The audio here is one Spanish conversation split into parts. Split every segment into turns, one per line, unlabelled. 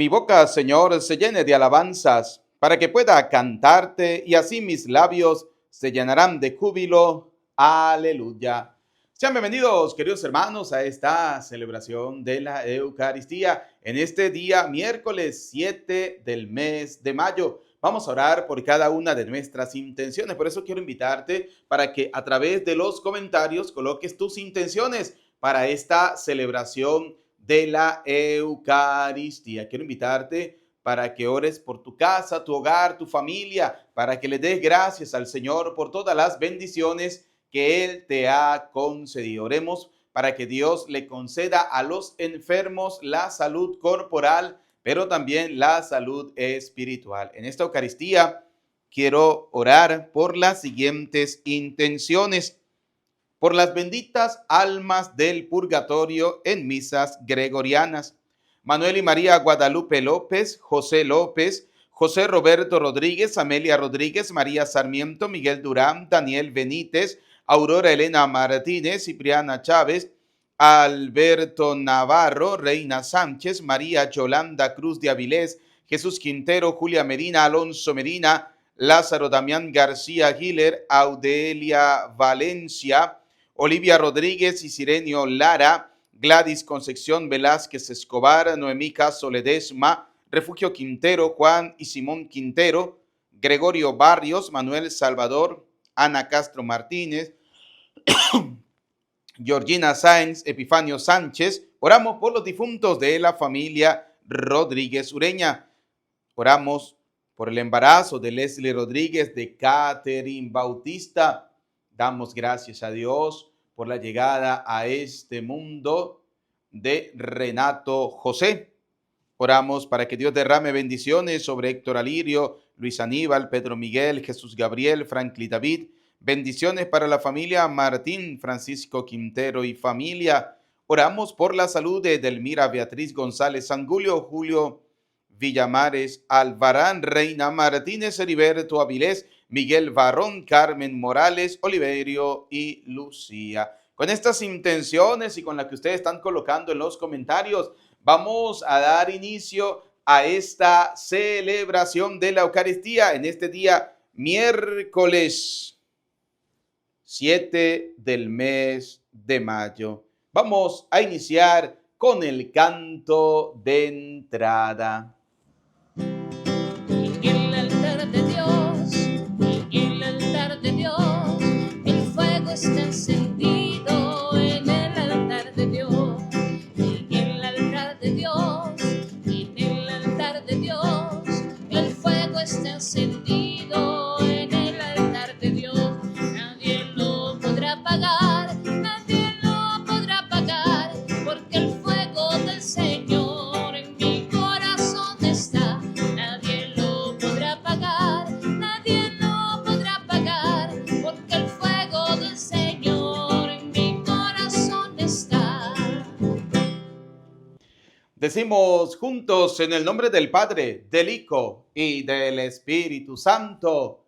Mi boca, Señor, se llene de alabanzas, para que pueda cantarte, y así mis labios se llenarán de júbilo. Aleluya. Sean bienvenidos, queridos hermanos, a esta celebración de la Eucaristía en este día, miércoles 7 del mes de mayo. Vamos a orar por cada una de nuestras intenciones. Por eso quiero invitarte para que a través de los comentarios coloques tus intenciones para esta celebración de la Eucaristía. Quiero invitarte para que ores por tu casa, tu hogar, tu familia, para que le des gracias al Señor por todas las bendiciones que Él te ha concedido. Oremos para que Dios le conceda a los enfermos la salud corporal, pero también la salud espiritual. En esta Eucaristía quiero orar por las siguientes intenciones: por las benditas almas del purgatorio en misas gregorianas: Manuel y María Guadalupe López, José López, José Roberto Rodríguez, Amelia Rodríguez, María Sarmiento, Miguel Durán, Daniel Benítez, Aurora Elena Martínez, Cipriana Chávez, Alberto Navarro, Reina Sánchez, María Yolanda Cruz de Avilés, Jesús Quintero, Julia Medina, Alonso Medina, Lázaro Damián García Giler, Audelia Valencia, Olivia Rodríguez y Sirenio Lara, Gladys Concepción Velázquez Escobar, Noemí Caso Ledesma, Refugio Quintero, Juan y Simón Quintero, Gregorio Barrios, Manuel Salvador, Ana Castro Martínez, Georgina Sáenz, Epifanio Sánchez. Oramos por los difuntos de la familia Rodríguez Ureña. Oramos por el embarazo de Leslie Rodríguez, de Catherine Bautista. Damos gracias a Dios por la llegada a este mundo de Renato José. Oramos para que Dios derrame bendiciones sobre Héctor Alirio, Luis Aníbal, Pedro Miguel, Jesús Gabriel, Franklin David. Bendiciones para la familia Martín, Francisco Quintero y familia. Oramos por la salud de Edelmira Beatriz González Angulio, Julio Villamares Alvarán, Reina Martínez, Heriberto Avilés, Miguel Barrón, Carmen Morales, Oliverio y Lucía. Con estas intenciones y con las que ustedes están colocando en los comentarios, vamos a dar inicio a esta celebración de la Eucaristía en este día miércoles 7 del mes de mayo. Vamos a iniciar con el canto de entrada.
En el altar de Dios, en el altar de Dios, el fuego está encendido. En el altar de Dios, en el altar de Dios, en el altar de Dios, el fuego está encendido. En el altar de Dios, nadie lo podrá apagar, nadie lo podrá apagar, porque el fuego del Señor en mi corazón está. Nadie lo podrá apagar, nadie lo podrá apagar, porque el fuego del Señor en mi corazón está.
Decimos juntos en el nombre del Padre, del Hijo y del Espíritu Santo.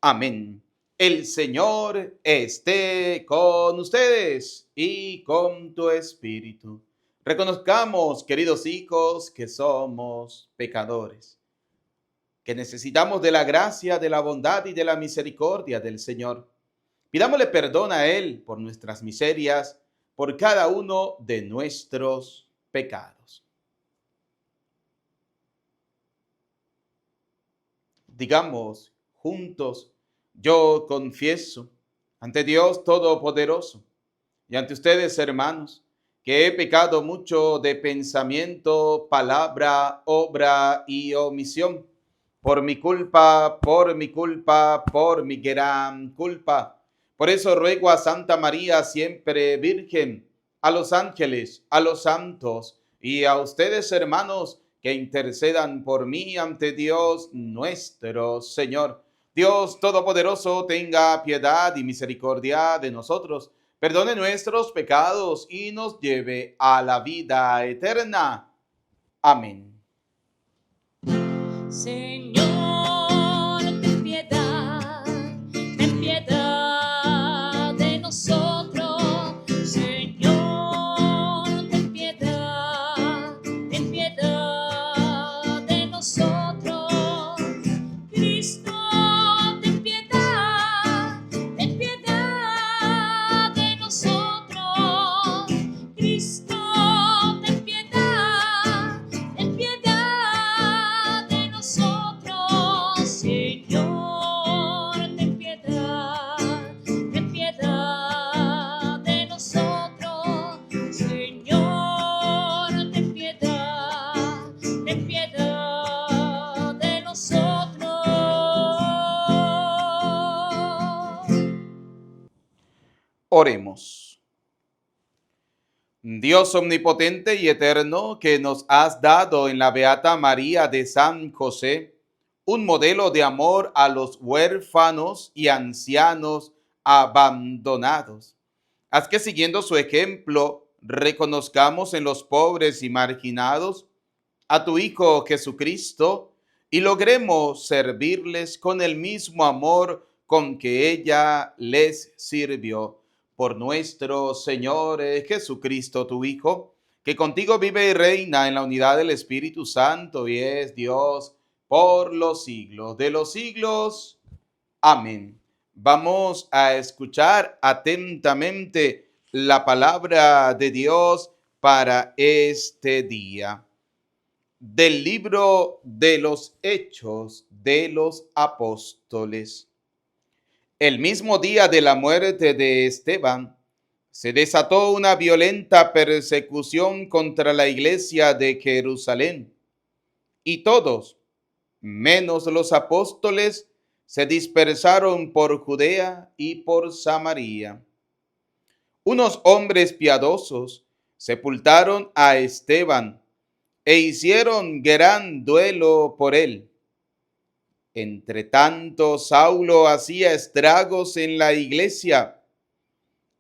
Amén. El Señor esté con ustedes y con tu espíritu. Reconozcamos, queridos hijos, que somos pecadores, que necesitamos de la gracia, de la bondad y de la misericordia del Señor. Pidámosle perdón a Él por nuestras miserias, por cada uno de nuestros pecados. Digamos juntos: yo confieso ante Dios Todopoderoso y ante ustedes, hermanos, que he pecado mucho de pensamiento, palabra, obra y omisión. Por mi culpa, por mi culpa, por mi gran culpa. Por eso ruego a Santa María, siempre Virgen, a los ángeles, a los santos y a ustedes, hermanos, que intercedan por mí ante Dios nuestro Señor. Dios Todopoderoso tenga piedad y misericordia de nosotros, perdone nuestros pecados y nos lleve a la vida eterna. Amén.
Señor, ten piedad de nosotros. Señor, ten piedad
Oremos. Dios omnipotente y eterno, que nos has dado en la Beata María de San José un modelo de amor a los huérfanos y ancianos abandonados. Haz que siguiendo su ejemplo reconozcamos en los pobres y marginados a tu Hijo Jesucristo y logremos servirles con el mismo amor con que ella les sirvió. Por nuestro Señor Jesucristo, tu Hijo, que contigo vive y reina en la unidad del Espíritu Santo y es Dios por los siglos de los siglos. Amén. Vamos a escuchar atentamente la palabra de Dios para este día. Del libro de los Hechos de los Apóstoles. El mismo día de la muerte de Esteban, se desató una violenta persecución contra la iglesia de Jerusalén, y todos, menos los apóstoles, se dispersaron por Judea y por Samaria. Unos hombres piadosos sepultaron a Esteban e hicieron gran duelo por él. Entre tanto, Saulo hacía estragos en la iglesia.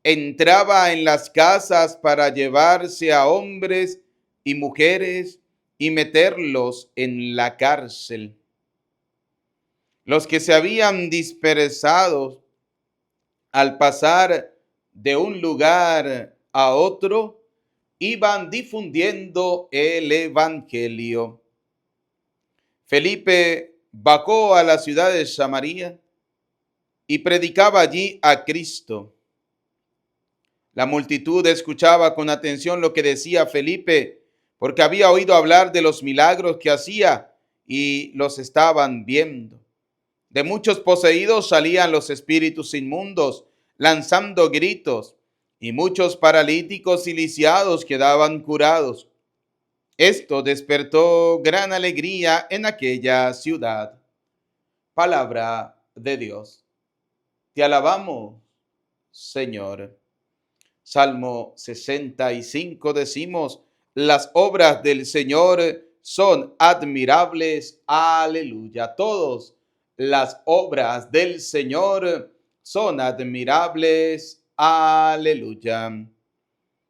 Entraba en las casas para llevarse a hombres y mujeres y meterlos en la cárcel. Los que se habían dispersado al pasar de un lugar a otro, iban difundiendo el evangelio. Felipe bajó a la ciudad de Samaria y predicaba allí a Cristo. La multitud escuchaba con atención lo que decía Felipe, porque había oído hablar de los milagros que hacía y los estaban viendo. De muchos poseídos salían los espíritus inmundos, lanzando gritos, y muchos paralíticos y lisiados quedaban curados. Esto despertó gran alegría en aquella ciudad. Palabra de Dios. Te alabamos, Señor. Salmo 65 decimos, las obras del Señor son admirables. Aleluya. Todos, las obras del Señor son admirables. Aleluya.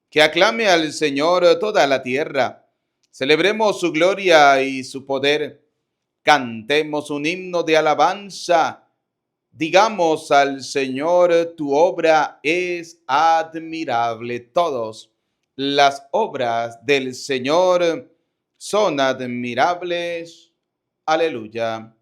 Que aclame al Señor toda la tierra. Celebremos su gloria y su poder. Cantemos un himno de alabanza. Digamos al Señor, tu obra es admirable. Todos, las obras del Señor son admirables. Aleluya.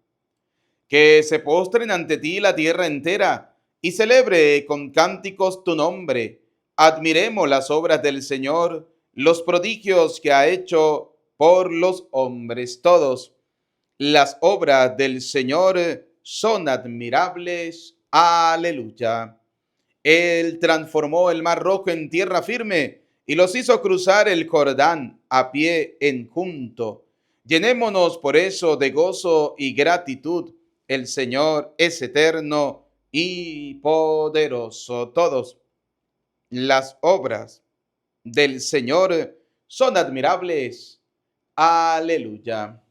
Que se postren ante ti la tierra entera y celebre con cánticos tu nombre. Admiremos las obras del Señor, los prodigios que ha hecho por los hombres. Todos, las obras del Señor son admirables. Aleluya. Él transformó el mar rojo en tierra firme y los hizo cruzar el Jordán a pie enjunto. Llenémonos por eso de gozo y gratitud. El Señor es eterno y poderoso. Todos, las obras del Señor son admirables. Aleluya.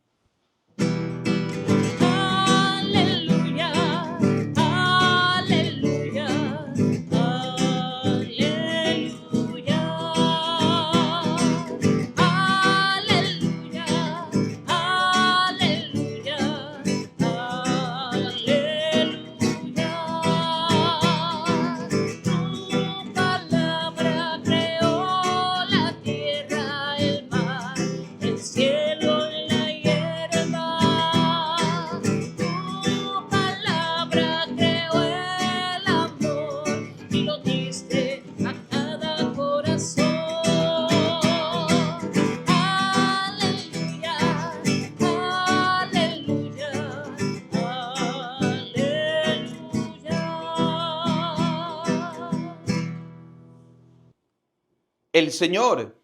El Señor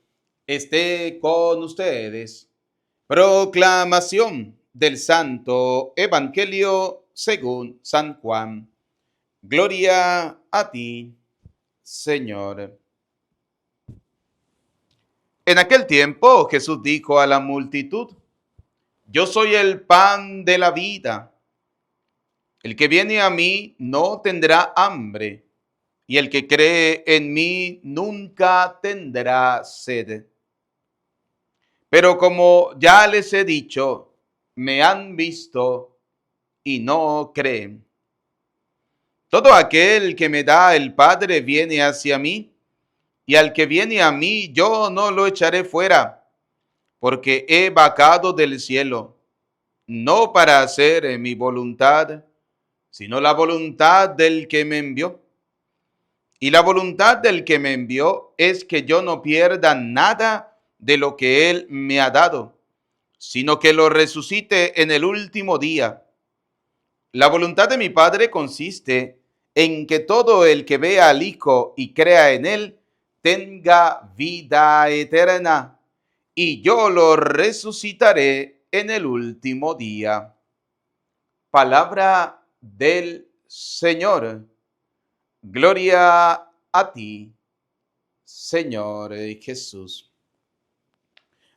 esté con ustedes. Proclamación del Santo Evangelio según San Juan. Gloria a ti, Señor. En aquel tiempo Jesús dijo a la multitud: Yo soy el pan de la vida. El que viene a mí no tendrá hambre, y el que cree en mí nunca tendrá sed. Pero como ya les he dicho, me han visto y no creen. Todo aquel que me da el Padre viene hacia mí, y al que viene a mí yo no lo echaré fuera, porque he bajado del cielo, no para hacer mi voluntad, sino la voluntad del que me envió. Y la voluntad del que me envió es que yo no pierda nada de lo que él me ha dado, sino que lo resucite en el último día. La voluntad de mi Padre consiste en que todo el que vea al Hijo y crea en él tenga vida eterna, y yo lo resucitaré en el último día. Palabra del Señor. Gloria a ti, Señor Jesús.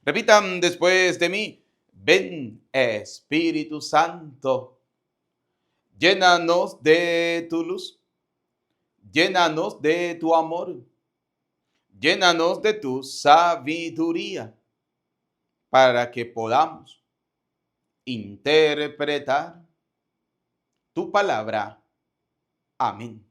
Repitan después de mí: ven, Espíritu Santo, llénanos de tu luz, llénanos de tu amor, llénanos de tu sabiduría, para que podamos interpretar tu palabra. Amén.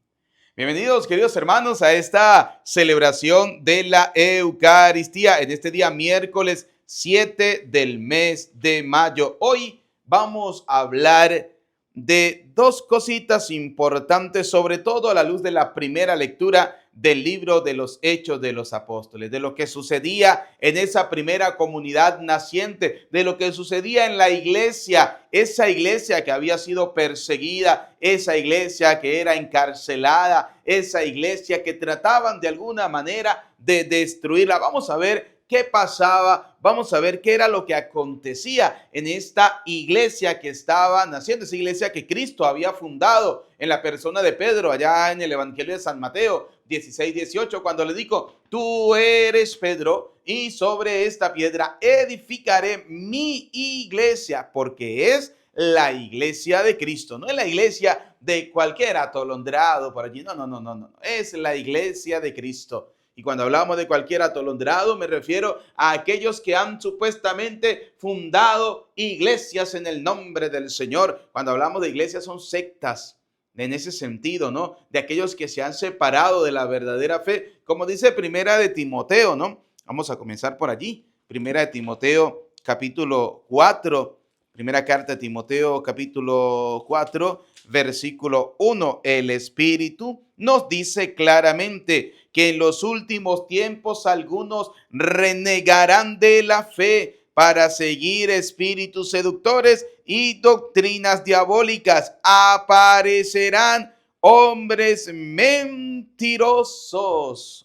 Bienvenidos, queridos hermanos, a esta celebración de la Eucaristía en este día miércoles 7 del mes de mayo. Hoy vamos a hablar de dos cositas importantes, sobre todo a la luz de la primera lectura del libro de los Hechos de los Apóstoles, de lo que sucedía en esa primera comunidad naciente, de lo que sucedía en la iglesia, esa iglesia que había sido perseguida, esa iglesia que era encarcelada, esa iglesia que trataban de alguna manera de destruirla. Vamos a ver qué pasaba, vamos a ver qué era lo que acontecía en esta iglesia que estaba naciendo, esa iglesia que Cristo había fundado en la persona de Pedro, allá en el Evangelio de San Mateo 16-18, cuando le dijo: tú eres Pedro, y sobre esta piedra edificaré mi iglesia, porque es la iglesia de Cristo, no es la iglesia de cualquier atolondrado por allí, no, es la iglesia de Cristo. Y cuando hablamos de cualquier atolondrado, me refiero a aquellos que han supuestamente fundado iglesias en el nombre del Señor. Cuando hablamos de iglesias, son sectas en ese sentido, ¿no? De aquellos que se han separado de la verdadera fe, como dice Primera de Timoteo, ¿no? Vamos a comenzar por allí. Primera de Timoteo, capítulo 4. Primera carta de Timoteo, capítulo 4, versículo 1. El Espíritu nos dice claramente que en los últimos tiempos algunos renegarán de la fe para seguir espíritus seductores y doctrinas diabólicas. Aparecerán hombres mentirosos.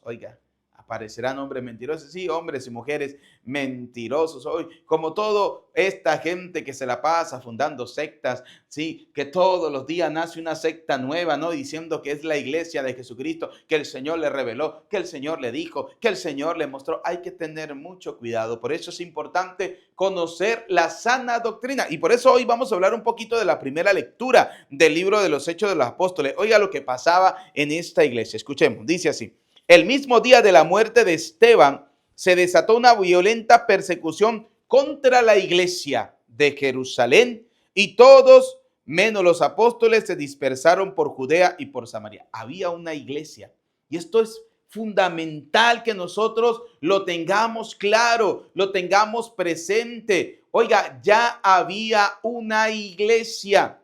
Oiga, aparecerán hombres mentirosos, sí, hombres y mujeres mentirosos hoy, como toda esta gente que se la pasa fundando sectas, sí, que todos los días nace una secta nueva, ¿no? Diciendo que es la iglesia de Jesucristo, que el Señor le reveló, que el Señor le dijo, que el Señor le mostró. Hay que tener mucho cuidado, por eso es importante conocer la sana doctrina, y por eso hoy vamos a hablar un poquito de la primera lectura del libro de los Hechos de los Apóstoles. Oiga lo que pasaba en esta iglesia, escuchemos, dice así: el mismo día de la muerte de Esteban, se desató una violenta persecución contra la iglesia de Jerusalén, y todos, menos los apóstoles, se dispersaron por Judea y por Samaria. Había una iglesia, y esto es fundamental que nosotros lo tengamos claro, lo tengamos presente. Oiga, ya había una iglesia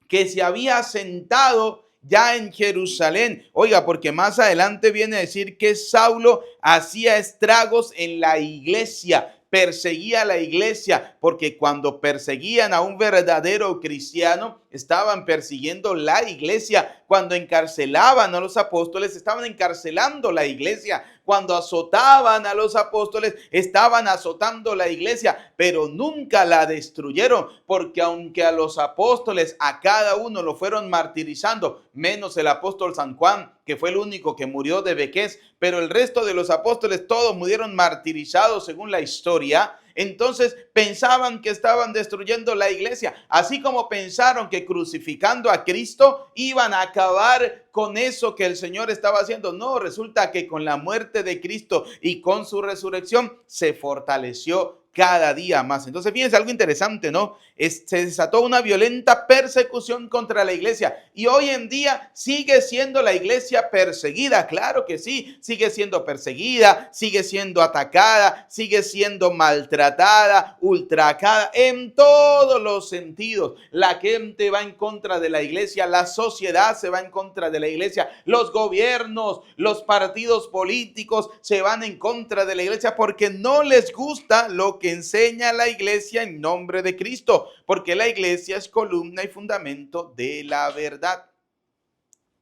que se había asentado ya en Jerusalén. Oiga, porque más adelante viene a decir que Saulo hacía estragos en la iglesia, perseguía a la iglesia, porque cuando perseguían a un verdadero cristiano, estaban persiguiendo la iglesia. Cuando encarcelaban a los apóstoles, estaban encarcelando la iglesia. cuando azotaban a los apóstoles, estaban azotando la iglesia, pero nunca la destruyeron, porque aunque a los apóstoles, a cada uno lo fueron martirizando, menos el apóstol San Juan, que fue el único que murió de vejez, pero el resto de los apóstoles todos murieron martirizados según la historia. Entonces pensaban que estaban destruyendo la iglesia, así como pensaron que crucificando a Cristo iban a acabar con eso que el Señor estaba haciendo. No, resulta que con la muerte de Cristo y con su resurrección se fortaleció cada día más. Entonces, fíjense algo interesante, ¿no? Se desató una violenta persecución contra la iglesia y hoy en día sigue siendo la iglesia perseguida. Claro que sí, sigue siendo perseguida, sigue siendo atacada, sigue siendo maltratada, ultrajada en todos los sentidos. La gente va en contra de la iglesia, la sociedad se va en contra de la iglesia, los gobiernos, los partidos políticos se van en contra de la iglesia porque no les gusta lo que enseña la iglesia en nombre de Cristo, porque la iglesia es columna y fundamento de la verdad.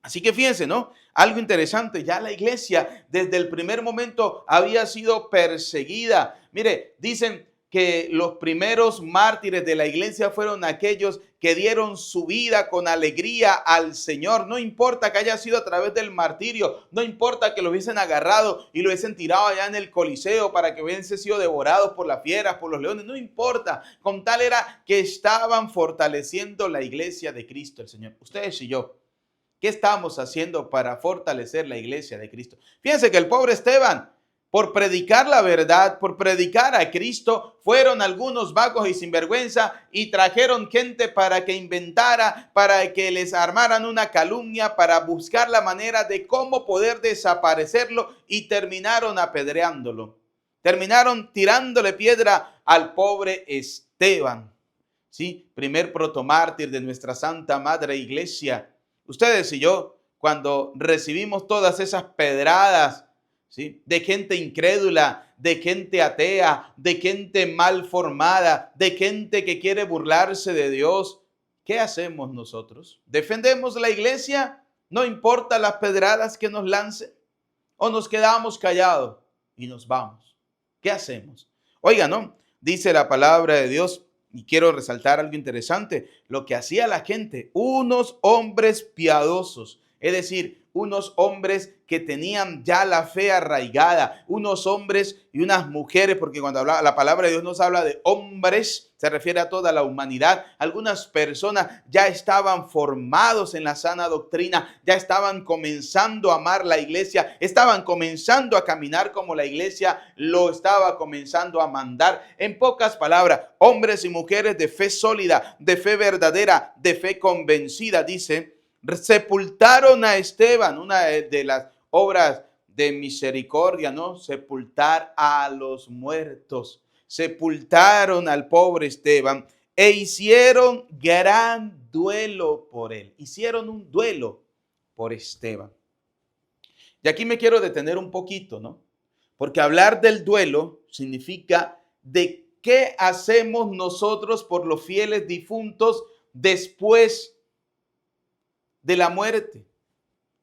Así que fíjense, ¿no? Algo interesante, ya la iglesia desde el primer momento había sido perseguida. Mire, dicen que los primeros mártires de la iglesia fueron aquellos que dieron su vida con alegría al Señor. No importa que haya sido a través del martirio, no importa que lo hubiesen agarrado y lo hubiesen tirado allá en el Coliseo para que hubiesen sido devorados por las fieras, por los leones, no importa. Con tal era que estaban fortaleciendo la iglesia de Cristo, el Señor. Ustedes y yo, ¿qué estamos haciendo para fortalecer la iglesia de Cristo? Fíjense que el pobre Esteban, por predicar la verdad, por predicar a Cristo, fueron algunos vagos y sinvergüenza y trajeron gente para que inventara, para que les armaran una calumnia, para buscar la manera de cómo poder desaparecerlo y terminaron apedreándolo. Terminaron tirándole piedra al pobre Esteban, ¿sí? Primer protomártir de nuestra Santa Madre Iglesia. Ustedes y yo, cuando recibimos todas esas pedradas, ¿sí?, de gente incrédula, de gente atea, de gente mal formada, de gente que quiere burlarse de Dios, ¿qué hacemos nosotros? ¿Defendemos la iglesia? ¿No importa las pedradas que nos lancen? ¿O nos quedamos callados y nos vamos? ¿Qué hacemos? Oiga, ¿no? Dice la palabra de Dios, y quiero resaltar algo interesante, lo que hacía la gente, unos hombres piadosos, es decir, unos hombres que tenían ya la fe arraigada, unos hombres y unas mujeres, porque cuando habla, la palabra de Dios nos habla de hombres, se refiere a toda la humanidad. Algunas personas ya estaban formados en la sana doctrina, ya estaban comenzando a amar la iglesia, estaban comenzando a caminar como la iglesia lo estaba comenzando a mandar. En pocas palabras, hombres y mujeres de fe sólida, de fe verdadera, de fe convencida, dice, sepultaron a Esteban, una de las obras de misericordia, ¿no? Sepultar a los muertos. Sepultaron al pobre Esteban e hicieron gran duelo por él. Hicieron un duelo por Esteban. Y aquí me quiero detener un poquito, ¿no? Porque hablar del duelo significa de qué hacemos nosotros por los fieles difuntos después de la muerte.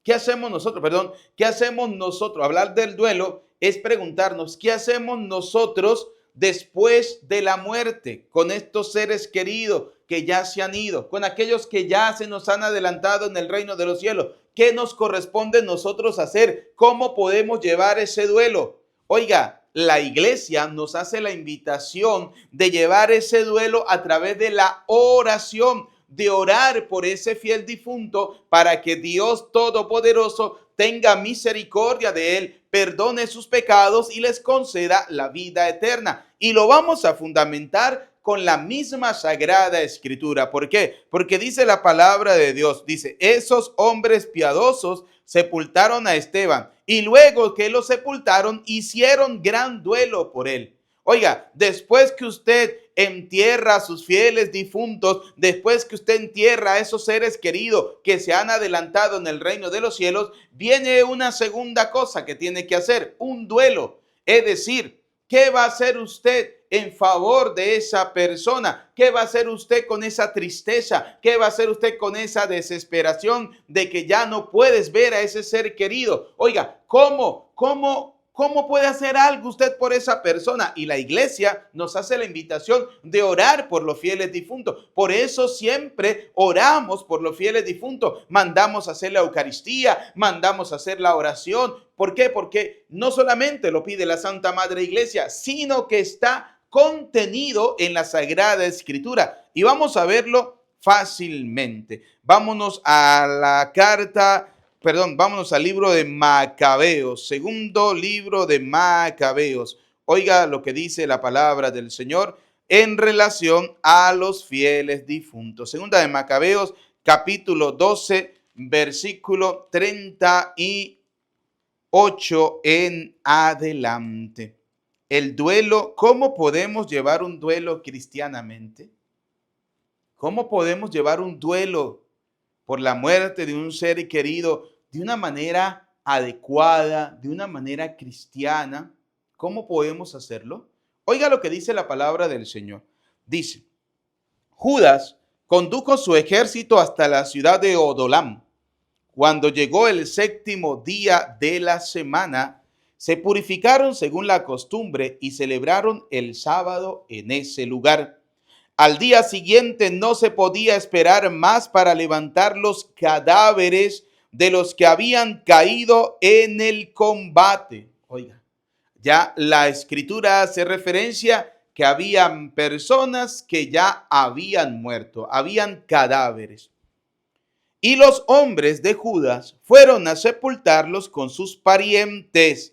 ¿Qué hacemos nosotros? ¿Qué hacemos nosotros? Hablar del duelo es preguntarnos, ¿qué hacemos nosotros después de la muerte con estos seres queridos que ya se han ido, con aquellos que ya se nos han adelantado en el reino de los cielos? ¿Qué nos corresponde nosotros hacer? ¿Cómo podemos llevar ese duelo? Oiga, la iglesia nos hace la invitación de llevar ese duelo a través de la oración, de orar por ese fiel difunto para que Dios Todopoderoso tenga misericordia de él, perdone sus pecados y les conceda la vida eterna. Y lo vamos a fundamentar con la misma Sagrada Escritura. ¿Por qué? Porque dice la palabra de Dios, dice, esos hombres piadosos sepultaron a Esteban y luego que lo sepultaron hicieron gran duelo por él. Oiga, después que usted entierra a sus fieles difuntos, después que usted entierra a esos seres queridos que se han adelantado en el reino de los cielos, viene una segunda cosa que tiene que hacer, un duelo. Es decir, ¿qué va a hacer usted en favor de esa persona? ¿Qué va a hacer usted con esa tristeza? ¿Qué va a hacer usted con esa desesperación de que ya no puedes ver a ese ser querido? Oiga, ¿cómo ¿Cómo puede hacer algo usted por esa persona? Y la iglesia nos hace la invitación de orar por los fieles difuntos. Por eso siempre oramos por los fieles difuntos. Mandamos a hacer la Eucaristía, mandamos a hacer la oración. ¿Por qué? Porque no solamente lo pide la Santa Madre Iglesia, sino que está contenido en la Sagrada Escritura. Y vamos a verlo fácilmente. Vámonos al libro de Macabeos, segundo libro de Macabeos. Oiga lo que dice la palabra del Señor en relación a los fieles difuntos. Segunda de Macabeos, capítulo 12, versículo 38 en adelante. El duelo, ¿cómo podemos llevar un duelo cristianamente? ¿Cómo podemos llevar un duelo por la muerte de un ser querido de una manera adecuada, de una manera cristiana? ¿Cómo podemos hacerlo? Oiga lo que dice la palabra del Señor. Dice, Judas condujo su ejército hasta la ciudad de Odolam. Cuando llegó el séptimo día de la semana, se purificaron según la costumbre y celebraron el sábado en ese lugar. Al día siguiente no se podía esperar más para levantar los cadáveres de los que habían caído en el combate. Oiga, ya la escritura hace referencia que habían personas que ya habían muerto, habían cadáveres. Y los hombres de Judas fueron a sepultarlos con sus parientes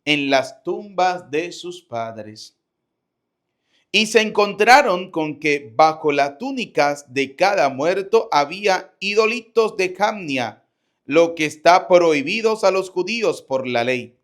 en las tumbas de sus padres. Y se encontraron con que bajo las túnicas de cada muerto había ídolitos de Camnia, lo que está prohibidos a los judíos por la ley.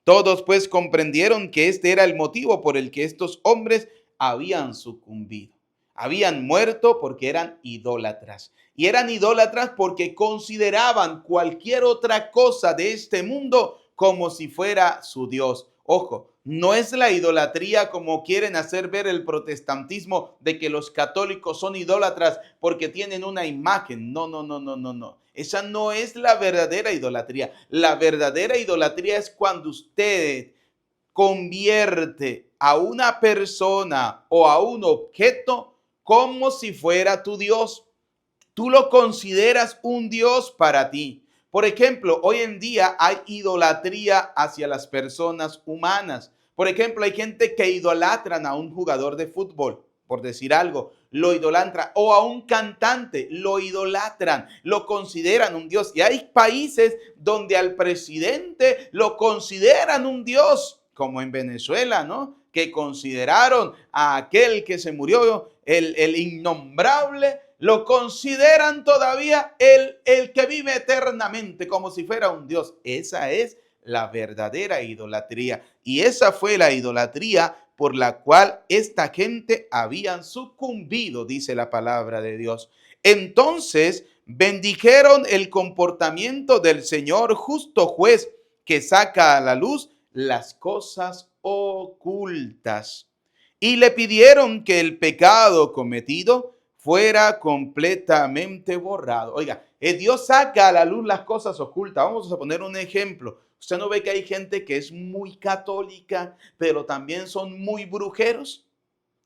Todos pues comprendieron que este era el motivo por el que estos hombres habían sucumbido. Habían muerto porque eran idólatras. Y eran idólatras porque consideraban cualquier otra cosa de este mundo como si fuera su Dios. Ojo, no es la idolatría como quieren hacer ver el protestantismo de que los católicos son idólatras porque tienen una imagen. No. Esa no es la verdadera idolatría. La verdadera idolatría es cuando usted convierte a una persona o a un objeto como si fuera tu Dios. Tú lo consideras un Dios para ti. Por ejemplo, hoy en día hay idolatría hacia las personas humanas. Por ejemplo, hay gente que idolatran a un jugador de fútbol, por decir algo, lo idolatran, o a un cantante, lo idolatran, lo consideran un Dios. Y hay países donde al presidente lo consideran un Dios, como en Venezuela, ¿no? Que consideraron a aquel que se murió, el innombrable, lo consideran todavía el que vive eternamente, como si fuera un Dios. Esa es la verdadera idolatría. Y esa fue la idolatría por la cual esta gente habían sucumbido, dice la palabra de Dios. Entonces bendijeron el comportamiento del Señor justo juez, que saca a la luz las cosas ocultas. Y le pidieron que el pecado cometido fuera completamente borrado. Oiga, Dios saca a la luz las cosas ocultas. Vamos a poner un ejemplo. Usted no ve que hay gente que es muy católica, pero también son muy brujeros.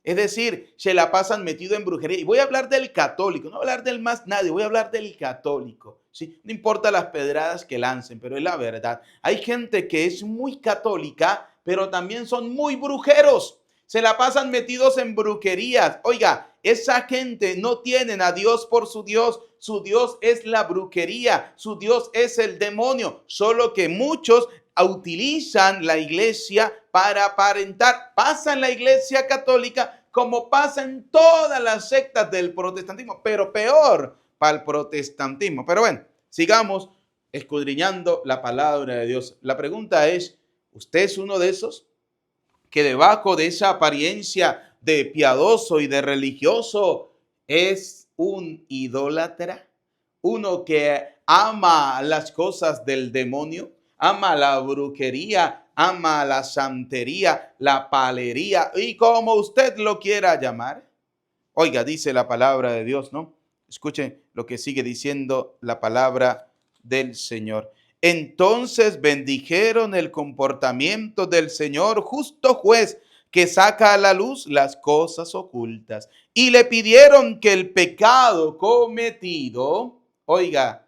Es decir, se la pasan metido en brujería. Y voy a hablar del católico, no voy a hablar del más nadie, voy a hablar del católico. ¿Sí? No importa las pedradas que lancen, pero es la verdad. Hay gente que es muy católica, pero también son muy brujeros. Se la pasan metidos en brujerías. Oiga, esa gente no tienen a Dios por su Dios. Su Dios es la brujería. Su Dios es el demonio. Solo que muchos utilizan la iglesia para aparentar. Pasa en la iglesia católica como pasa en todas las sectas del protestantismo, pero peor para el protestantismo. Pero bueno, sigamos escudriñando la palabra de Dios. La pregunta es, ¿usted es uno de esos que debajo de esa apariencia de piadoso y de religioso es un idólatra? Uno que ama las cosas del demonio, ama la brujería, ama la santería, la palería y como usted lo quiera llamar. Oiga, dice la palabra de Dios, ¿no? Escuchen lo que sigue diciendo la palabra del Señor. Entonces bendijeron el comportamiento del Señor, justo juez, que saca a la luz las cosas ocultas. Y le pidieron que el pecado cometido, oiga,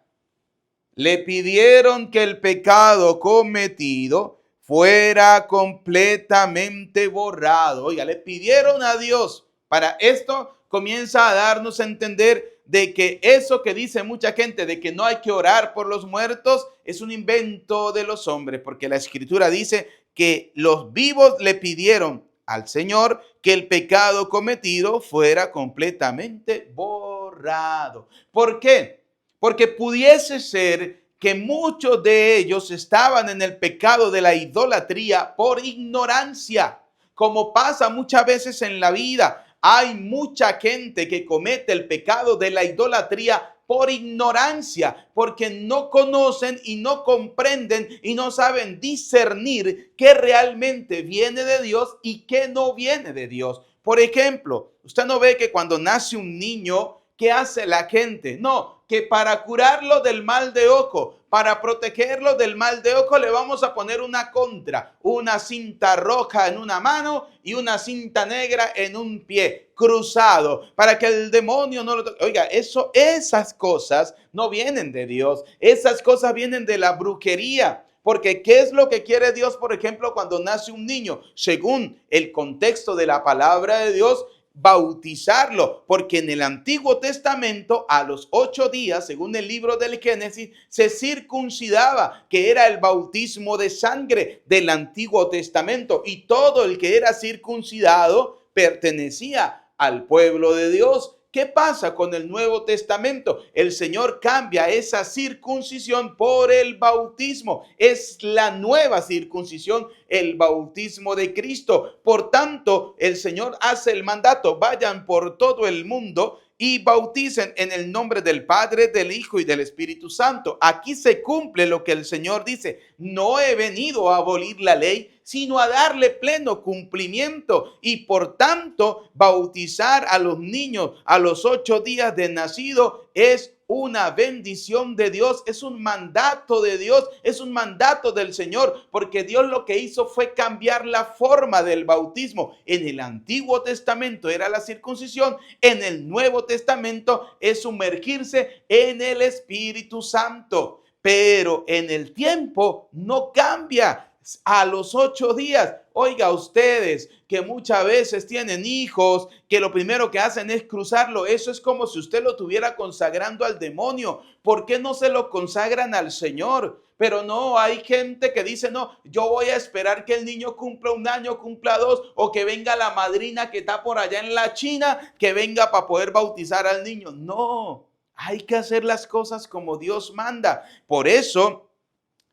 le pidieron que el pecado cometido fuera completamente borrado. Oiga, le pidieron a Dios. Para esto comienza a darnos a entender de que eso que dice mucha gente de que no hay que orar por los muertos es un invento de los hombres, porque la Escritura dice que los vivos le pidieron al Señor que el pecado cometido fuera completamente borrado. ¿Por qué? Porque pudiese ser que muchos de ellos estaban en el pecado de la idolatría por ignorancia, como pasa muchas veces en la vida. Hay mucha gente que comete el pecado de la idolatría por ignorancia, porque no conocen y no comprenden y no saben discernir qué realmente viene de Dios y qué no viene de Dios. Por ejemplo, usted no ve que cuando nace un niño, ¿qué hace la gente? No, que para curarlo del mal de ojo, para protegerlo del mal de ojo, le vamos a poner una contra, una cinta roja en una mano y una cinta negra en un pie, cruzado, para que el demonio no lo toque. Oiga, esas cosas no vienen de Dios, esas cosas vienen de la brujería. Porque ¿qué es lo que quiere Dios, por ejemplo, cuando nace un niño? Según el contexto de la palabra de Dios, bautizarlo, porque en el Antiguo Testamento a los 8 días, según el libro del Génesis, se circuncidaba, que era el bautismo de sangre del Antiguo Testamento, y todo el que era circuncidado pertenecía al pueblo de Dios. ¿Qué pasa con el Nuevo Testamento? El Señor cambia esa circuncisión por el bautismo. Es la nueva circuncisión, el bautismo de Cristo. Por tanto, el Señor hace el mandato: vayan por todo el mundo y bauticen en el nombre del Padre, del Hijo y del Espíritu Santo. Aquí se cumple lo que el Señor dice: no he venido a abolir la ley, sino a darle pleno cumplimiento. Y por tanto, bautizar a los niños a los 8 días de nacido es una bendición de Dios, es un mandato de Dios, es un mandato del Señor, porque Dios lo que hizo fue cambiar la forma del bautismo. En el Antiguo Testamento era la circuncisión, en el Nuevo Testamento es sumergirse en el Espíritu Santo. Pero en el tiempo no cambia. A los 8 días, oiga, ustedes que muchas veces tienen hijos, que lo primero que hacen es cruzarlo, eso es como si usted lo estuviera consagrando al demonio. ¿Por qué no se lo consagran al Señor? Pero no, hay gente que dice: no, yo voy a esperar que el niño cumpla 1 año, cumpla 2, o que venga la madrina que está por allá en la China, que venga para poder bautizar al niño. No, hay que hacer las cosas como Dios manda. Por eso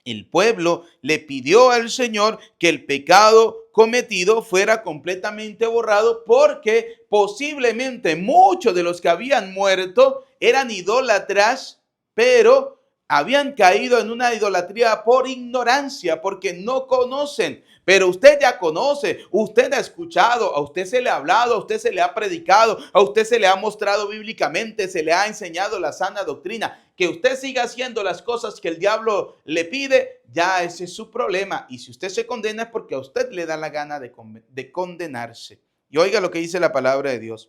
el pueblo le pidió al Señor que el pecado cometido fuera completamente borrado, porque posiblemente muchos de los que habían muerto eran idólatras, pero habían caído en una idolatría por ignorancia, porque no conocen. Pero usted ya conoce, usted ha escuchado, a usted se le ha hablado, a usted se le ha predicado, a usted se le ha mostrado bíblicamente, se le ha enseñado la sana doctrina. Que usted siga haciendo las cosas que el diablo le pide, ya ese es su problema. Y si usted se condena es porque a usted le da la gana de condenarse. Y oiga lo que dice la palabra de Dios.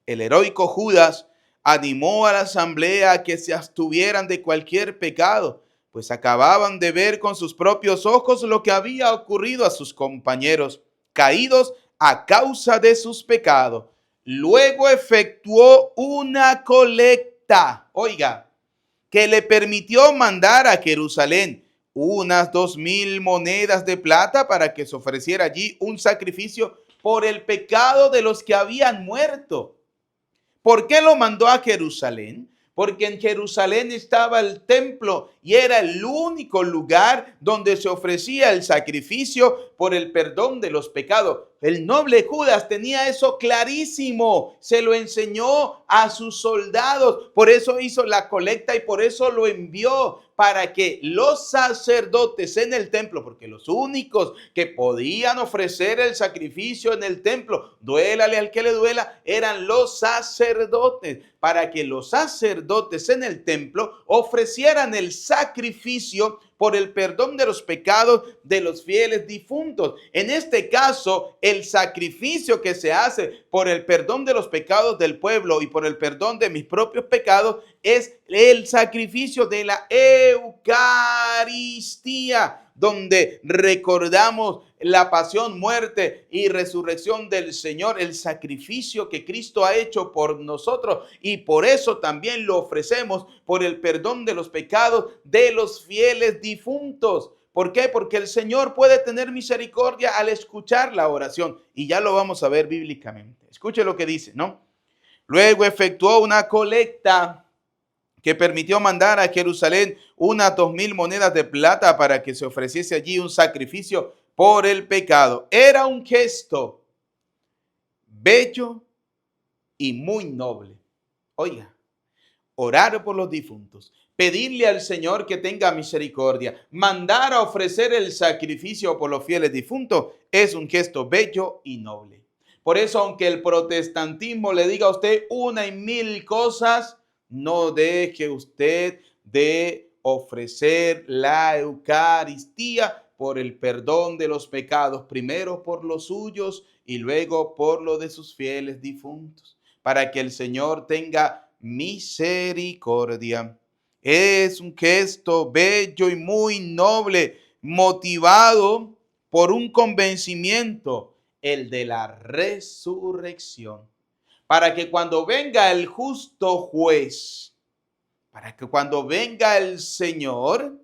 El heroico Judas animó a la asamblea a que se abstuvieran de cualquier pecado, pues acababan de ver con sus propios ojos lo que había ocurrido a sus compañeros, caídos a causa de sus pecados. Luego efectuó una colecta, oiga, que le permitió mandar a Jerusalén unas 2,000 monedas de plata para que se ofreciera allí un sacrificio por el pecado de los que habían muerto. ¿Por qué lo mandó a Jerusalén? Porque en Jerusalén estaba el templo y era el único lugar donde se ofrecía el sacrificio por el perdón de los pecados. El noble Judas tenía eso clarísimo, se lo enseñó a sus soldados, por eso hizo la colecta y por eso lo envió, para que los sacerdotes en el templo, porque los únicos que podían ofrecer el sacrificio en el templo, duélale al que le duela, eran los sacerdotes, para que los sacerdotes en el templo ofrecieran el sacrificio sacrificio por el perdón de los pecados de los fieles difuntos. En este caso, el sacrificio que se hace por el perdón de los pecados del pueblo y por el perdón de mis propios pecados es el sacrificio de la Eucaristía, donde recordamos la pasión, muerte y resurrección del Señor, el sacrificio que Cristo ha hecho por nosotros, y por eso también lo ofrecemos por el perdón de los pecados de los fieles difuntos. ¿Por qué? Porque el Señor puede tener misericordia al escuchar la oración, y ya lo vamos a ver bíblicamente. Escuche lo que dice, ¿no? Luego efectuó una colecta que permitió mandar a Jerusalén unas 2,000 monedas de plata para que se ofreciese allí un sacrificio por el pecado. Era un gesto bello y muy noble. Oiga, orar por los difuntos, pedirle al Señor que tenga misericordia, mandar a ofrecer el sacrificio por los fieles difuntos es un gesto bello y noble. Por eso, aunque el protestantismo le diga a usted una y mil cosas, no deje usted de ofrecer la Eucaristía por el perdón de los pecados, primero por los suyos y luego por los de sus fieles difuntos, para que el Señor tenga misericordia. Es un gesto bello y muy noble, motivado por un convencimiento, el de la resurrección, para que cuando venga el justo juez, para que cuando venga el Señor,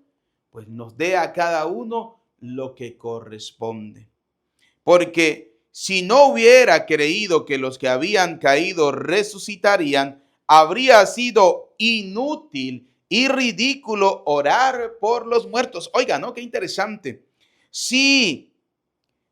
pues nos dé a cada uno lo que corresponde. Porque si no hubiera creído que los que habían caído resucitarían, habría sido inútil y ridículo orar por los muertos. Oiga, ¿no? Qué interesante. Si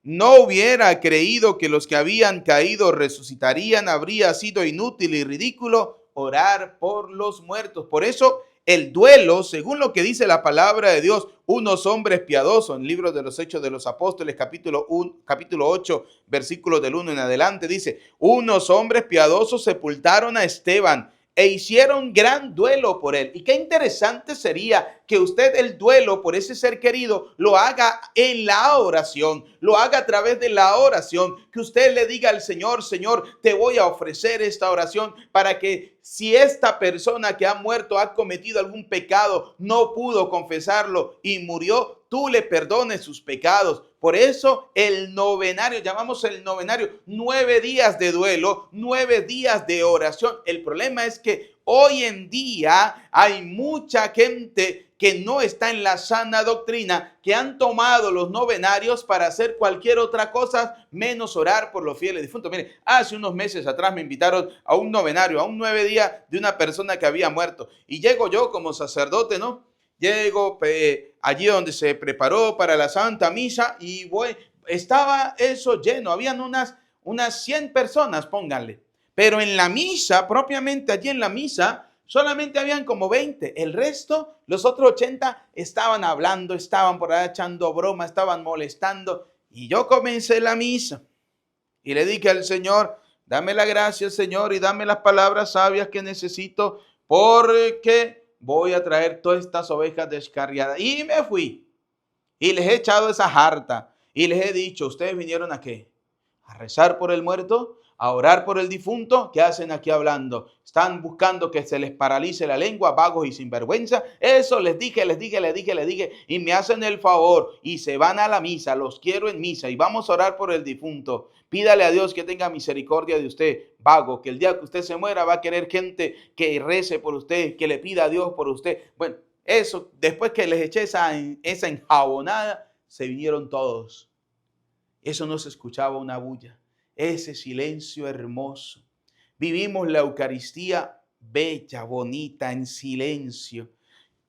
no hubiera creído que los que habían caído resucitarían, habría sido inútil y ridículo orar por los muertos. Por eso el duelo, según lo que dice la palabra de Dios, unos hombres piadosos, en el libro de los Hechos de los Apóstoles, capítulo 8, versículos del 1 en adelante, dice: unos hombres piadosos sepultaron a Esteban e hicieron gran duelo por él. Y qué interesante sería que usted el duelo por ese ser querido lo haga en la oración, lo haga a través de la oración, que usted le diga al Señor: Señor, te voy a ofrecer esta oración para que si esta persona que ha muerto ha cometido algún pecado, no pudo confesarlo y murió, tú le perdones sus pecados. Por eso el novenario, llamamos el novenario 9 días de duelo, 9 días de oración. El problema es que hoy en día hay mucha gente que no está en la sana doctrina, que han tomado los novenarios para hacer cualquier otra cosa menos orar por los fieles difuntos. Mire, hace unos meses atrás me invitaron a un novenario, a un 9 días de una persona que había muerto. Y llego yo como sacerdote, ¿no? Llego allí donde se preparó para la Santa Misa y estaba eso lleno, habían unas 100 personas, pónganle. Pero en la misa, propiamente allí en la misa, solamente habían como 20. El resto, los otros 80, estaban hablando, estaban por ahí echando broma, estaban molestando. Y yo comencé la misa y le dije al Señor: dame la gracia, Señor, y dame las palabras sabias que necesito, porque voy a traer todas estas ovejas descarriadas. Y me fui y les he echado esa jarta y les he dicho: ¿ustedes vinieron a qué? ¿A rezar por el muerto? ¿A orar por el difunto? ¿Qué hacen aquí hablando? ¿Están buscando que se les paralice la lengua, vagos y sinvergüenza? Eso les dije, y me hacen el favor y se van a la misa. Los quiero en misa y vamos a orar por el difunto. Pídale a Dios que tenga misericordia de usted, vago, que el día que usted se muera va a querer gente que rece por usted, que le pida a Dios por usted. Bueno, eso, después que les eché esa enjabonada, se vinieron todos. Eso no se escuchaba una bulla. Ese silencio hermoso. Vivimos la Eucaristía bella, bonita, en silencio.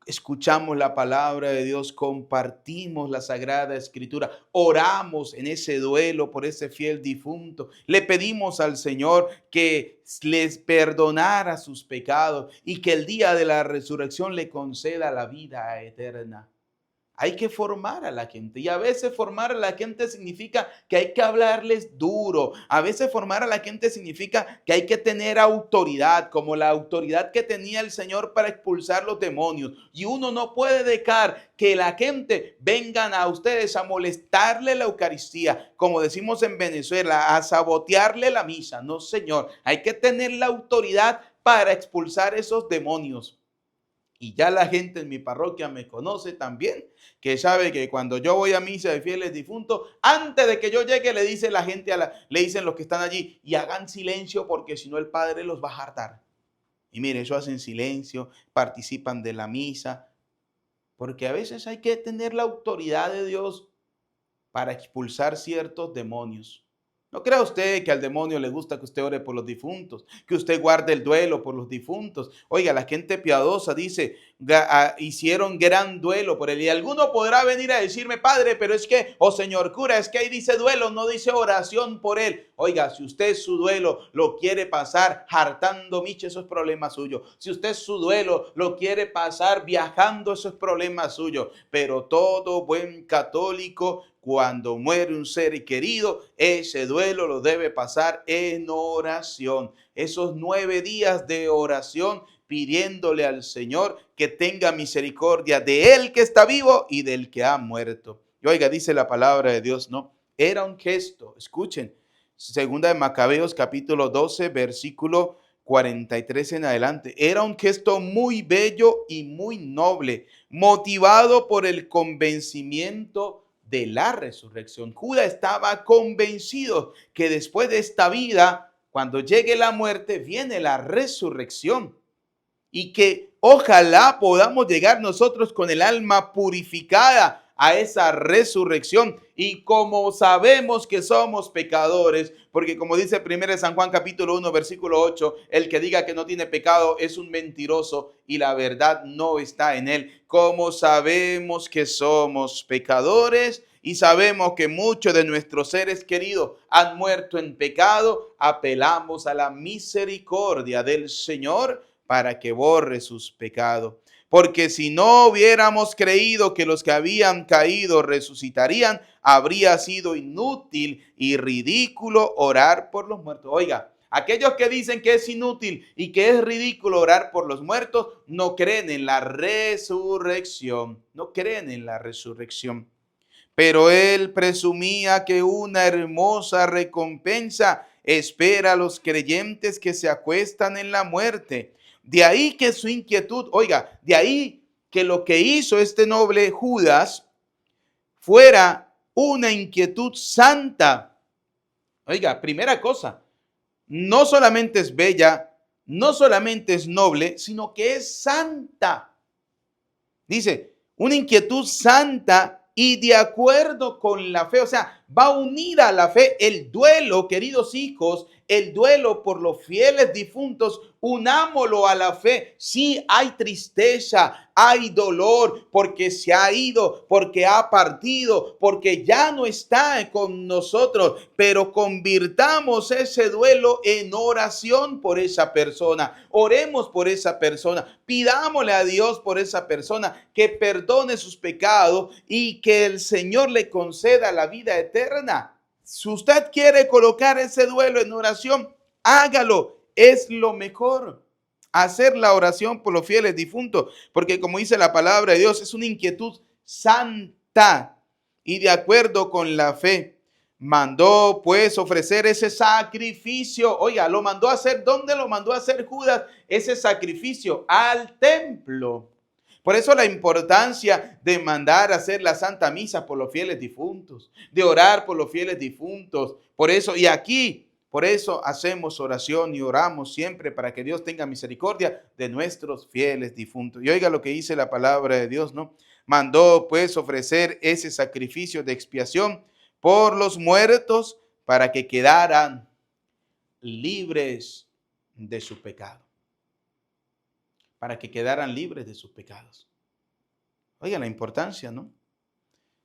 Escuchamos la palabra de Dios, compartimos la Sagrada Escritura, oramos en ese duelo por ese fiel difunto. Le pedimos al Señor que les perdonara sus pecados y que el día de la resurrección le conceda la vida eterna. Hay que formar a la gente y a veces formar a la gente significa que hay que hablarles duro. A veces formar a la gente significa que hay que tener autoridad, como la autoridad que tenía el Señor para expulsar los demonios. Y uno no puede dejar que la gente vengan a ustedes a molestarle la Eucaristía, como decimos en Venezuela, a sabotearle la misa. No, Señor, hay que tener la autoridad para expulsar esos demonios. Y ya la gente en mi parroquia me conoce también, que sabe que cuando yo voy a misa de fieles difuntos, antes de que yo llegue le dice la gente, le dicen los que están allí, y hagan silencio porque si no el Padre los va a hartar. Y mire, eso hacen silencio, participan de la misa, porque a veces hay que tener la autoridad de Dios para expulsar ciertos demonios. No crea usted que al demonio le gusta que usted ore por los difuntos, que usted guarde el duelo por los difuntos. Oiga, la gente piadosa dice, hicieron gran duelo por él. Y alguno podrá venir a decirme, padre, pero es que, o señor cura, es que ahí dice duelo, no dice oración por él. Oiga, si usted su duelo lo quiere pasar hartando miche, eso es problema suyo. Si usted su duelo lo quiere pasar viajando, eso es problema suyo. Pero todo buen católico, cuando muere un ser querido, ese duelo lo debe pasar en oración. Esos 9 días de oración pidiéndole al Señor que tenga misericordia de él que está vivo y del que ha muerto. Y oiga, dice la palabra de Dios, ¿no? Era un gesto, escuchen, segunda de Macabeos capítulo 12, versículo 43 en adelante. Era un gesto muy bello y muy noble, motivado por el convencimiento de la resurrección. Judas estaba convencido que después de esta vida, cuando llegue la muerte, viene la resurrección. Y que ojalá podamos llegar nosotros con el alma purificada a esa resurrección. Y como sabemos que somos pecadores, porque como dice 1 San Juan capítulo 1 versículo 8, el que diga que no tiene pecado es un mentiroso y la verdad no está en él. Como sabemos que somos pecadores y sabemos que muchos de nuestros seres queridos han muerto en pecado, apelamos a la misericordia del Señor para que borre sus pecados. Porque si no hubiéramos creído que los que habían caído resucitarían, habría sido inútil y ridículo orar por los muertos. Oiga, aquellos que dicen que es inútil y que es ridículo orar por los muertos, no creen en la resurrección. No creen en la resurrección. Pero él presumía que una hermosa recompensa espera a los creyentes que se acuestan en la muerte. De ahí que su inquietud, oiga, de ahí que lo que hizo este noble Judas fuera una inquietud santa. Oiga, primera cosa, no solamente es bella, no solamente es noble, sino que es santa. Dice, una inquietud santa y de acuerdo con la fe, o sea, va unida a la fe el duelo, queridos hijos, el duelo por los fieles difuntos, unámoslo a la fe. Sí, hay tristeza, hay dolor porque se ha ido, porque ha partido, porque ya no está con nosotros, pero convirtamos ese duelo en oración por esa persona. Oremos por esa persona, pidámosle a Dios por esa persona que perdone sus pecados y que el Señor le conceda la vida eterna. Si usted quiere colocar ese duelo en oración, hágalo. Es lo mejor. Hacer la oración por los fieles difuntos. Porque como dice la palabra de Dios, es una inquietud santa y de acuerdo con la fe. Mandó pues ofrecer ese sacrificio. Oiga, lo mandó a hacer. ¿Dónde lo mandó a hacer Judas? Ese sacrificio al templo. Por eso la importancia de mandar a hacer la Santa Misa por los fieles difuntos, de orar por los fieles difuntos. Por eso, y aquí, por eso hacemos oración y oramos siempre para que Dios tenga misericordia de nuestros fieles difuntos. Y oiga lo que dice la palabra de Dios, ¿no? Mandó pues ofrecer ese sacrificio de expiación por los muertos para que quedaran libres de su pecado. Para que quedaran libres de sus pecados. Oigan la importancia, ¿no?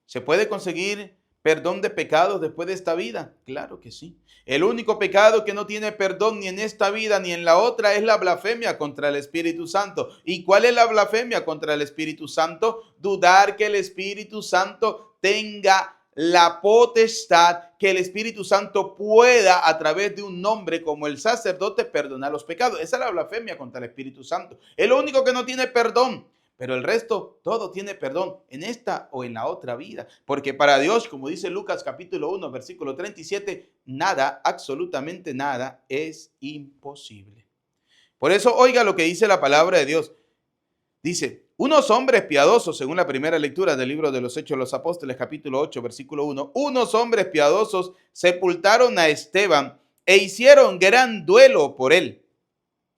Se puede conseguir perdón de pecados después de esta vida? Claro que sí. El único pecado que no tiene perdón ni en esta vida ni en la otra es la blasfemia contra el Espíritu Santo. ¿Y cuál es la blasfemia contra el Espíritu Santo? Dudar que el Espíritu Santo tenga la potestad, que el Espíritu Santo pueda a través de un nombre como el sacerdote perdonar los pecados. Esa es la blasfemia contra el Espíritu Santo. Es lo único que no tiene perdón. Pero el resto, todo tiene perdón en esta o en la otra vida. Porque para Dios, como dice Lucas capítulo 1, versículo 37, nada, absolutamente nada es imposible. Por eso, oiga lo que dice la palabra de Dios. Dice, unos hombres piadosos, según la primera lectura del libro de los Hechos de los Apóstoles, capítulo 8, versículo 1, unos hombres piadosos sepultaron a Esteban e hicieron gran duelo por él.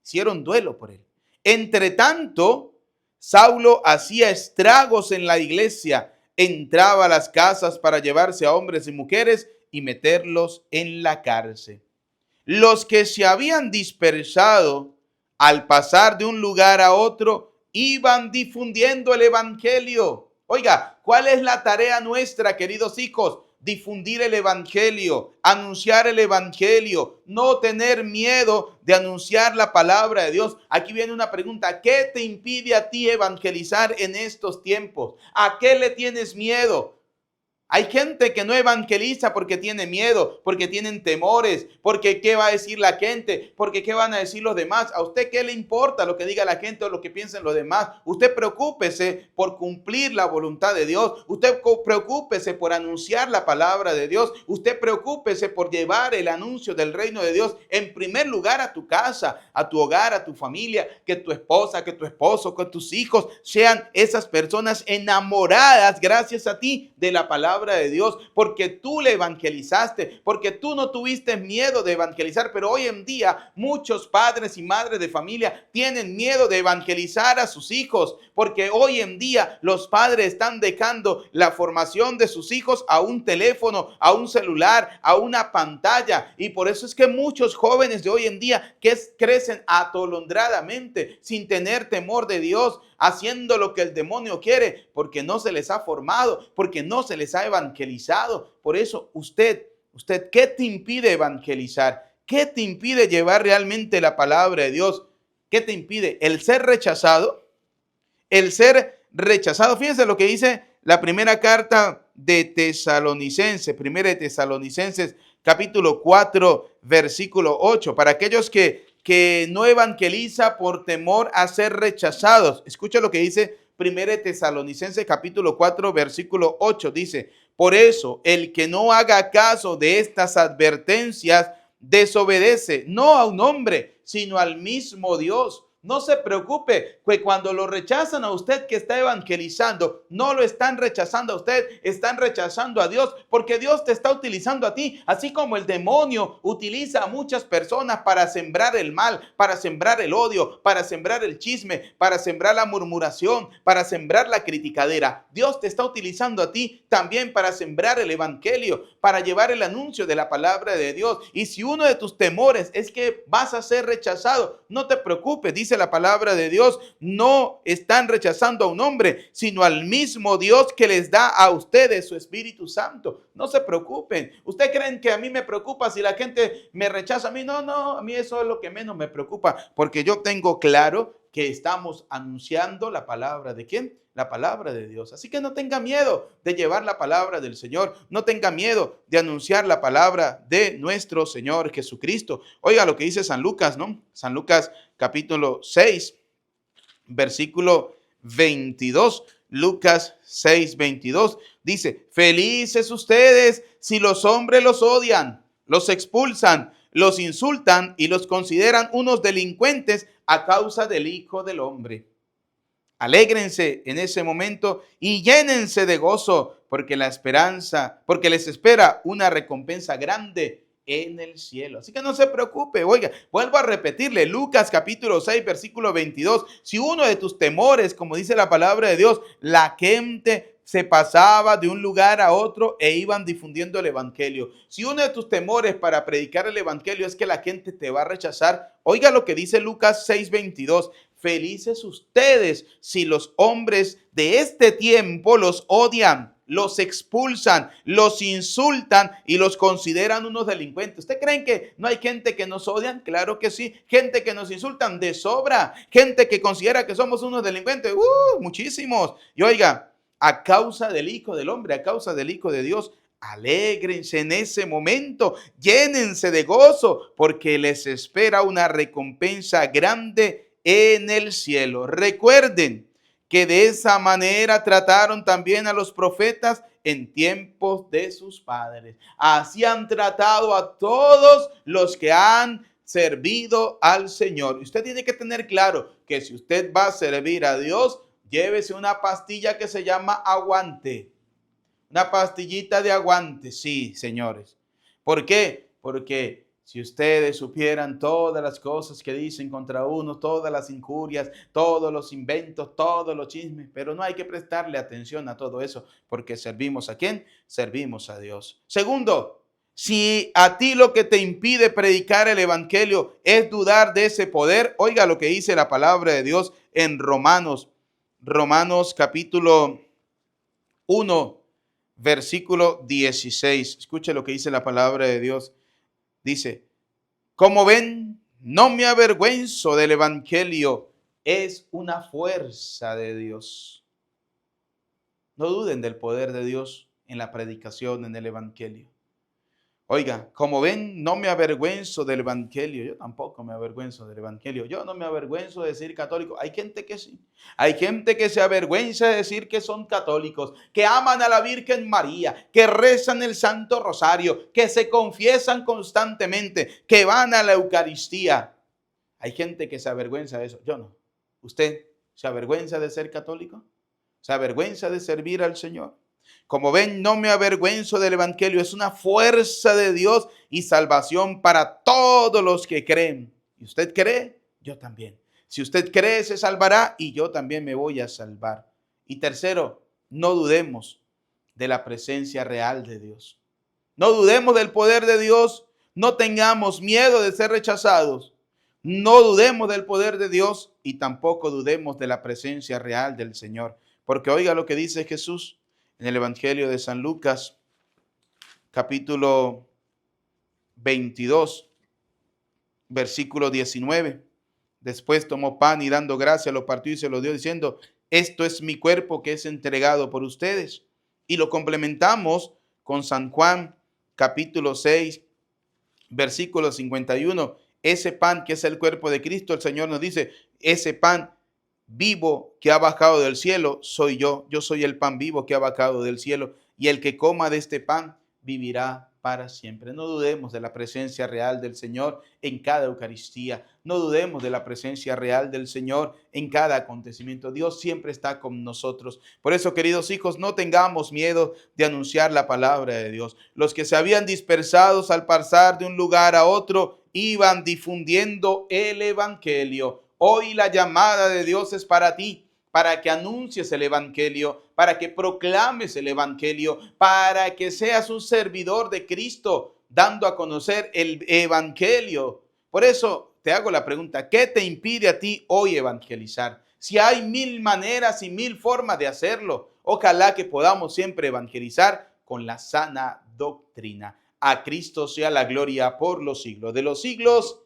Hicieron duelo por él. Entre tanto, Saulo hacía estragos en la iglesia, entraba a las casas para llevarse a hombres y mujeres y meterlos en la cárcel. Los que se habían dispersado al pasar de un lugar a otro iban difundiendo el evangelio. Oiga, ¿cuál es la tarea nuestra, queridos hijos? Difundir el evangelio, anunciar el evangelio, no tener miedo de anunciar la palabra de Dios. Aquí viene una pregunta: ¿qué te impide a ti evangelizar en estos tiempos? ¿A qué le tienes miedo? Hay gente que no evangeliza porque tiene miedo, porque tienen temores, porque qué va a decir la gente, porque qué van a decir los demás. ¿A usted qué le importa lo que diga la gente o lo que piensen los demás? Usted preocúpese por cumplir la voluntad de Dios. Usted preocúpese por anunciar la palabra de Dios. Usted preocúpese por llevar el anuncio del reino de Dios en primer lugar a tu casa, a tu hogar, a tu familia, que tu esposa, que tu esposo, que tus hijos sean esas personas enamoradas gracias a ti de la palabra de Dios, porque tú le evangelizaste, porque tú no tuviste miedo de evangelizar. Pero hoy en día muchos padres y madres de familia tienen miedo de evangelizar a sus hijos, porque hoy en día los padres están dejando la formación de sus hijos a un teléfono, a un celular, a una pantalla, y por eso es que muchos jóvenes de hoy en día crecen atolondradamente sin tener temor de Dios, haciendo lo que el demonio quiere, porque no se les ha formado, porque no se les ha evangelizado. Por eso usted, ¿qué te impide evangelizar? ¿Qué te impide llevar realmente la palabra de Dios? ¿Qué te impide? ¿El ser rechazado? El ser rechazado. Fíjense lo que dice la primera carta de Tesalonicenses, primera de Tesalonicenses, capítulo 4, versículo 8. Para aquellos que no evangeliza por temor a ser rechazados. Escucha lo que dice 1 Tesalonicenses capítulo 4 versículo 8. Dice: por eso el que no haga caso de estas advertencias desobedece no a un hombre, sino al mismo Dios. No se preocupe, que cuando lo rechazan a usted que está evangelizando, no lo están rechazando a usted, están rechazando a Dios, porque Dios te está utilizando a ti, así como el demonio utiliza a muchas personas para sembrar el mal, para sembrar el odio, para sembrar el chisme, para sembrar la murmuración, para sembrar la criticadera. Dios te está utilizando a ti también para sembrar el evangelio, para llevar el anuncio de la palabra de Dios. Y si uno de tus temores es que vas a ser rechazado, no te preocupes, dice la palabra de Dios, no están rechazando a un hombre, sino al mismo Dios que les da a ustedes su Espíritu Santo. No se preocupen. ¿Ustedes creen que a mí me preocupa si la gente me rechaza a mí? No, a mí eso es lo que menos me preocupa, porque yo tengo claro que estamos anunciando la palabra de ¿quién? La palabra de Dios. Así que no tenga miedo de llevar la palabra del Señor. No tenga miedo de anunciar la palabra de nuestro Señor Jesucristo. Oiga lo que dice San Lucas, ¿no? San Lucas capítulo 6, versículo 22. Lucas 6, 22 dice: felices ustedes si los hombres los odian, los expulsan, los insultan y los consideran unos delincuentes a causa del Hijo del Hombre. Alégrense en ese momento y llénense de gozo, porque les espera una recompensa grande en el cielo. Así que no se preocupe. Oiga, vuelvo a repetirle, Lucas capítulo 6, versículo 22. Si uno de tus temores, como dice la palabra de Dios, la gente se pasaba de un lugar a otro e iban difundiendo el evangelio. Si uno de tus temores para predicar el evangelio es que la gente te va a rechazar, oiga lo que dice Lucas 6, 22. Felices ustedes si los hombres de este tiempo los odian, los expulsan, los insultan y los consideran unos delincuentes. ¿Usted creen que no hay gente que nos odian? Claro que sí. Gente que nos insultan de sobra. Gente que considera que somos unos delincuentes. Muchísimos. Y oiga, a causa del Hijo del Hombre, a causa del Hijo de Dios, alégrense en ese momento, llénense de gozo, porque les espera una recompensa grande en el cielo. Recuerden que de esa manera trataron también a los profetas en tiempos de sus padres. Así han tratado a todos los que han servido al Señor. Y usted tiene que tener claro que si usted va a servir a Dios, llévese una pastilla que se llama aguante. Una pastillita de aguante, sí, señores. ¿Por qué? Porque si ustedes supieran todas las cosas que dicen contra uno, todas las injurias, todos los inventos, todos los chismes, pero no hay que prestarle atención a todo eso, porque servimos ¿a quién? Servimos a Dios. Segundo, si a ti lo que te impide predicar el evangelio es dudar de ese poder, oiga lo que dice la palabra de Dios en Romanos capítulo 1. Versículo 16. Escuche lo que dice la palabra de Dios. Dice, como ven, no me avergüenzo del evangelio. Es una fuerza de Dios. No duden del poder de Dios en la predicación, en el evangelio. Oiga, como ven, no me avergüenzo del evangelio. Yo tampoco me avergüenzo del evangelio. Yo no me avergüenzo de decir católico. Hay gente que sí. Hay gente que se avergüenza de decir que son católicos, que aman a la Virgen María, que rezan el Santo Rosario, que se confiesan constantemente, que van a la Eucaristía. Hay gente que se avergüenza de eso. Yo no. ¿Usted se avergüenza de ser católico? ¿Se avergüenza de servir al Señor? Como ven, no me avergüenzo del evangelio. Es una fuerza de Dios y salvación para todos los que creen. ¿Y usted cree? Yo también. Si usted cree, se salvará y yo también me voy a salvar. Y tercero, no dudemos de la presencia real de Dios. No dudemos del poder de Dios. No tengamos miedo de ser rechazados. No dudemos del poder de Dios y tampoco dudemos de la presencia real del Señor. Porque oiga lo que dice Jesús en el Evangelio de San Lucas, capítulo 22, versículo 19. Después tomó pan y dando gracias lo partió y se lo dio diciendo, esto es mi cuerpo que es entregado por ustedes. Y lo complementamos con San Juan, capítulo 6, versículo 51. Ese pan que es el cuerpo de Cristo, el Señor nos dice, ese pan vivo que ha bajado del cielo soy yo. Yo soy el pan vivo que ha bajado del cielo y el que coma de este pan vivirá para siempre. No dudemos de la presencia real del Señor en cada Eucaristía. No dudemos de la presencia real del Señor en cada acontecimiento. Dios siempre está con nosotros. Por eso, queridos hijos, no tengamos miedo de anunciar la palabra de Dios. Los que se habían dispersado al pasar de un lugar a otro iban difundiendo el evangelio. Hoy la llamada de Dios es para ti, para que anuncies el evangelio, para que proclames el evangelio, para que seas un servidor de Cristo, dando a conocer el evangelio. Por eso te hago la pregunta, ¿qué te impide a ti hoy evangelizar? Si hay 1000 maneras y 1000 formas de hacerlo, ojalá que podamos siempre evangelizar con la sana doctrina. A Cristo sea la gloria por los siglos de los siglos.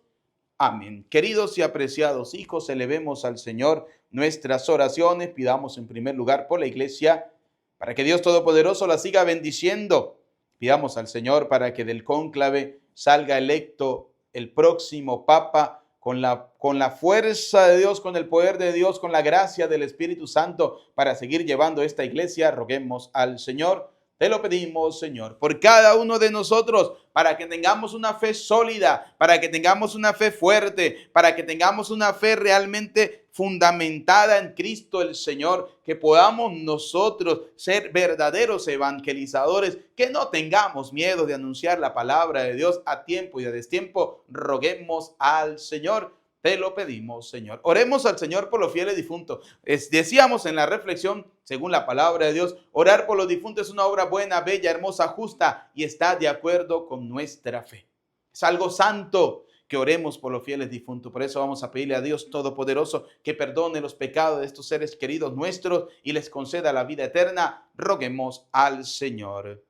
Amén. Queridos y apreciados hijos, elevemos al Señor nuestras oraciones. Pidamos en primer lugar por la iglesia, para que Dios Todopoderoso la siga bendiciendo. Pidamos al Señor para que del cónclave salga electo el próximo Papa con la fuerza de Dios, con el poder de Dios, con la gracia del Espíritu Santo, para seguir llevando esta iglesia. Roguemos al Señor. Te lo pedimos, Señor, por cada uno de nosotros, para que tengamos una fe sólida, para que tengamos una fe fuerte, para que tengamos una fe realmente fundamentada en Cristo el Señor, que podamos nosotros ser verdaderos evangelizadores, que no tengamos miedo de anunciar la palabra de Dios a tiempo y a destiempo. Roguemos al Señor. Te lo pedimos, Señor. Oremos al Señor por los fieles difuntos. Decíamos en la reflexión, según la palabra de Dios, orar por los difuntos es una obra buena, bella, hermosa, justa y está de acuerdo con nuestra fe. Es algo santo que oremos por los fieles difuntos. Por eso vamos a pedirle a Dios Todopoderoso que perdone los pecados de estos seres queridos nuestros y les conceda la vida eterna. Roguemos al Señor.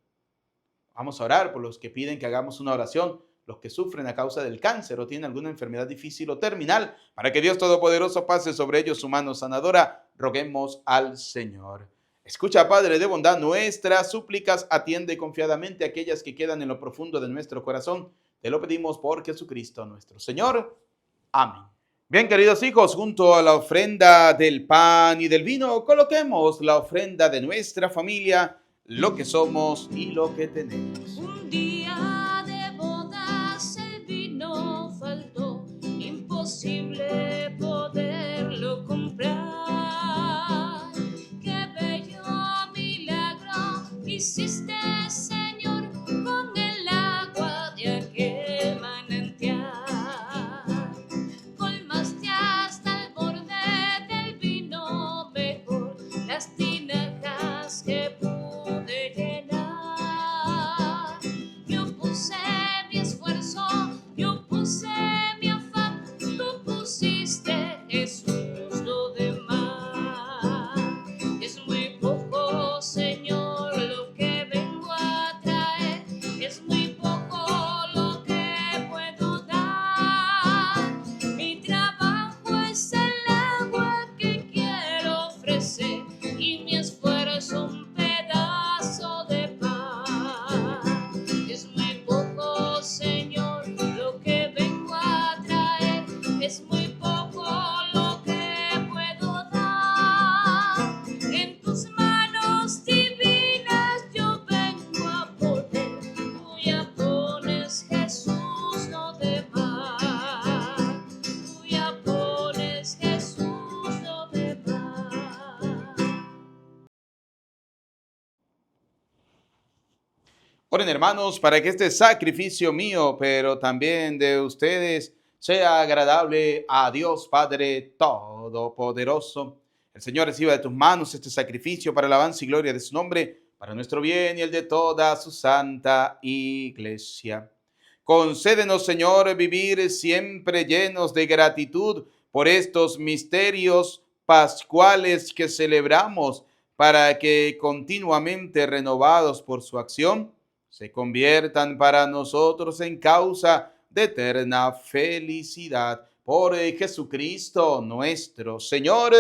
Vamos a orar por los que piden que hagamos una oración, los que sufren a causa del cáncer o tienen alguna enfermedad difícil o terminal, para que Dios Todopoderoso pase sobre ellos su mano sanadora. Roguemos al Señor. Escucha, Padre de bondad, nuestras súplicas, atiende confiadamente aquellas que quedan en lo profundo de nuestro corazón. Te lo pedimos por Jesucristo nuestro Señor. Amén. Bien, queridos hijos, junto a la ofrenda del pan y del vino, coloquemos la ofrenda de nuestra familia, lo que somos y lo que tenemos.
Un día de bodas el vino faltó, imposible poderlo comprar. Qué bello milagro hiciste, Señor, con el agua de aquel manantial. Colmaste hasta el borde del vino mejor las tinajas que pude llenar. Yo puse mi esfuerzo, yo puse mi afán, tú pusiste, Jesús, lo demás. Es muy poco, Señor, lo que vengo a traer, es muy poco lo que puedo dar. Mi trabajo es el agua que quiero ofrecer y mi esfuerzo un pedazo de pan. Es muy poco, Señor, lo que vengo a traer, es muy poco lo que puedo dar. En tus manos divinas yo vengo a poner, tú ya pones, Jesús, lo demás. Tú ya pones, Jesús, lo demás.
Oren, hermanos, para que este sacrificio mío, pero también de ustedes, sea agradable a Dios Padre Todopoderoso. El Señor reciba de tus manos este sacrificio para alabanza y gloria de su nombre, para nuestro bien y el de toda su santa iglesia. Concédenos, Señor, vivir siempre llenos de gratitud por estos misterios pascuales que celebramos, para que continuamente renovados por su acción, se conviertan para nosotros en causa de eterna felicidad. Por Jesucristo nuestro Señor.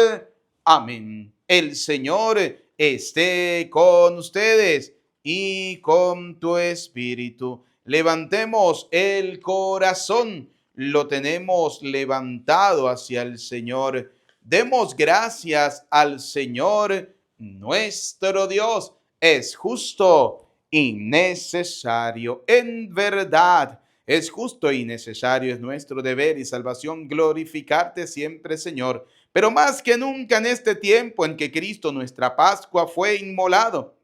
Amén. El Señor esté con ustedes y con tu espíritu. Levantemos el corazón. Lo tenemos levantado hacia el Señor. Demos gracias al Señor nuestro Dios. Es justo y necesario. En verdad, es justo y necesario, es nuestro deber y salvación glorificarte siempre, Señor, pero más que nunca en este tiempo en que Cristo, nuestra Pascua, fue inmolado,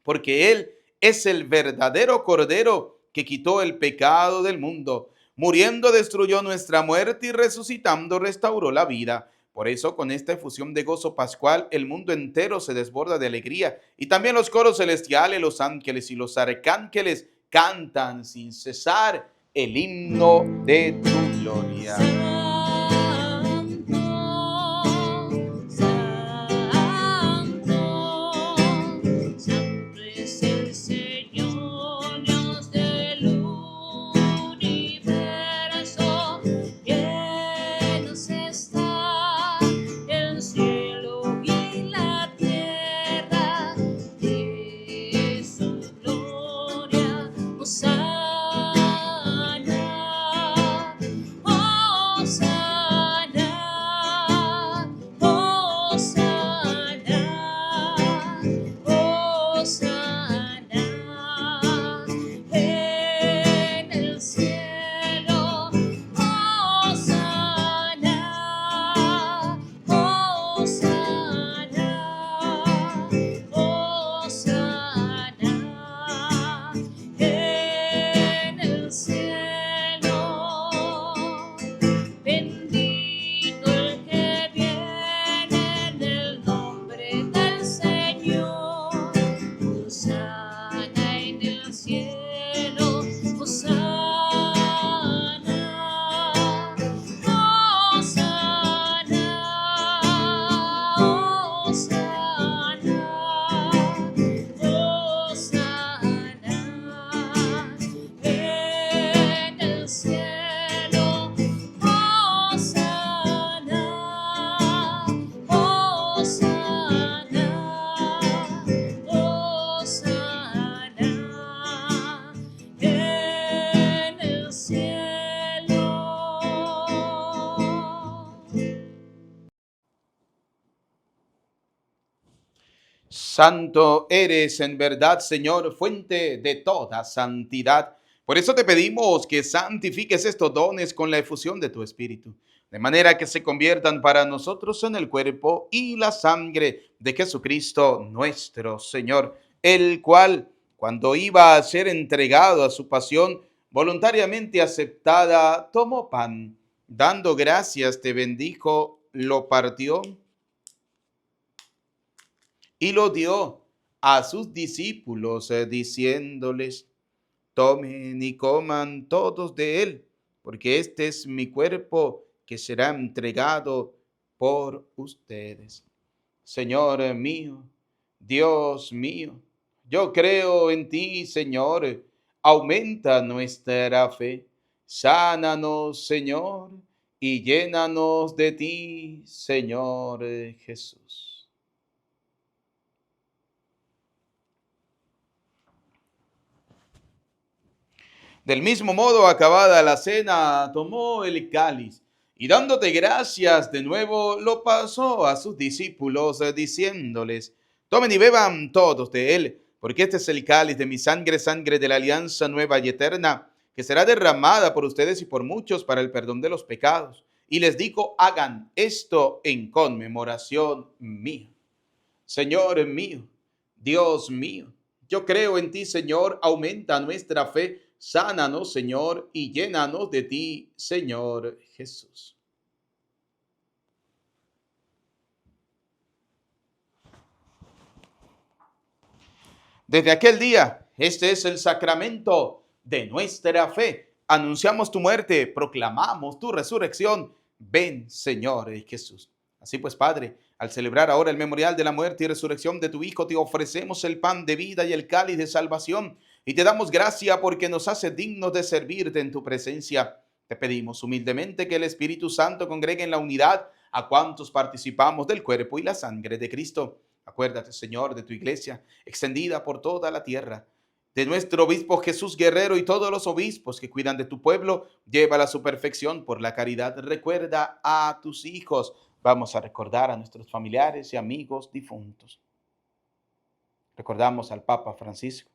porque Él es el verdadero Cordero que quitó el pecado del mundo. Muriendo destruyó nuestra muerte y resucitando restauró la vida. Por eso, con esta efusión de gozo pascual, el mundo entero se desborda de alegría, y también los coros celestiales, los ángeles y los arcángeles cantan sin cesar el himno de tu gloria.
Santo, santo, santo es el Señor, Dios del universo. Llenos está el cielo y la tierra de su gloria. Hosana, Hosana, Hosana, Hosana en el cielo. Hosana, Hosana, Hosana en el cielo. Bendito el que viene en el nombre del Señor. Hosana en el cielo. Hosana,
Santo eres en verdad, Señor, fuente de toda santidad. Por eso te pedimos que santifiques estos dones con la efusión de tu Espíritu, de manera que se conviertan para nosotros en el cuerpo y la sangre de Jesucristo nuestro Señor, el cual, cuando iba a ser entregado a su pasión voluntariamente aceptada, tomó pan, dando gracias, te bendijo, lo partió y lo dio a sus discípulos, diciéndoles: tomen y coman todos de él, porque este es mi cuerpo que será entregado por ustedes. Señor mío, Dios mío, yo creo en ti, Señor. Aumenta nuestra fe. Sánanos, Señor, y llénanos de ti, Señor Jesús. Del mismo modo, acabada la cena, tomó el cáliz y dándote gracias de nuevo, lo pasó a sus discípulos, diciéndoles: tomen y beban todos de él, porque este es el cáliz de mi sangre, sangre de la alianza nueva y eterna, que será derramada por ustedes y por muchos para el perdón de los pecados. Y les digo: hagan esto en conmemoración mía. Señor mío, Dios mío, yo creo en ti, Señor. Aumenta nuestra fe. Sánanos, Señor, y llénanos de ti, Señor Jesús. Desde aquel día, este es el sacramento de nuestra fe. Anunciamos tu muerte, proclamamos tu resurrección. Ven, Señor Jesús. Así pues, Padre, al celebrar ahora el memorial de la muerte y resurrección de tu Hijo, te ofrecemos el pan de vida y el cáliz de salvación, y te damos gracia porque nos hace dignos de servirte en tu presencia. Te pedimos humildemente que el Espíritu Santo congregue en la unidad a cuantos participamos del cuerpo y la sangre de Cristo. Acuérdate, Señor, de tu iglesia, extendida por toda la tierra, de nuestro obispo Jesús Guerrero y todos los obispos que cuidan de tu pueblo. Llévala a su perfección por la caridad. Recuerda a tus hijos. Vamos a recordar a nuestros familiares y amigos difuntos. Recordamos al Papa Francisco.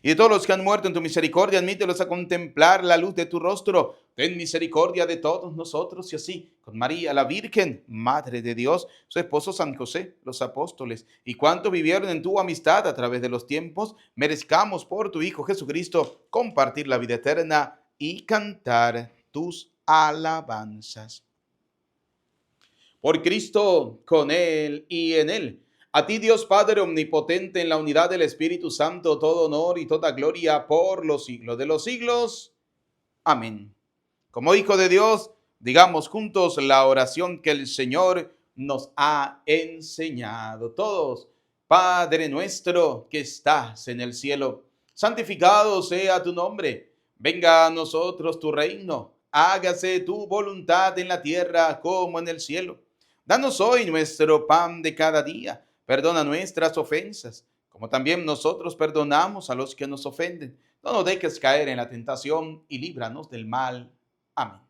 Y de todos los que han muerto en tu misericordia, admítelos a contemplar la luz de tu rostro. Ten misericordia de todos nosotros, y así, con María, la Virgen, Madre de Dios, su esposo San José, los apóstoles, y cuantos vivieron en tu amistad a través de los tiempos, merezcamos por tu Hijo Jesucristo compartir la vida eterna y cantar tus alabanzas. Por Cristo, con Él y en Él. A ti, Dios Padre omnipotente, en la unidad del Espíritu Santo, todo honor y toda gloria por los siglos de los siglos. Amén. Como Hijo de Dios, digamos juntos la oración que el Señor nos ha enseñado. Todos: Padre nuestro que estás en el cielo, santificado sea tu nombre. Venga a nosotros tu reino. Hágase tu voluntad en la tierra como en el cielo. Danos hoy nuestro pan de cada día. Perdona nuestras ofensas, como también nosotros perdonamos a los que nos ofenden. No nos dejes caer en la tentación y líbranos del mal. Amén.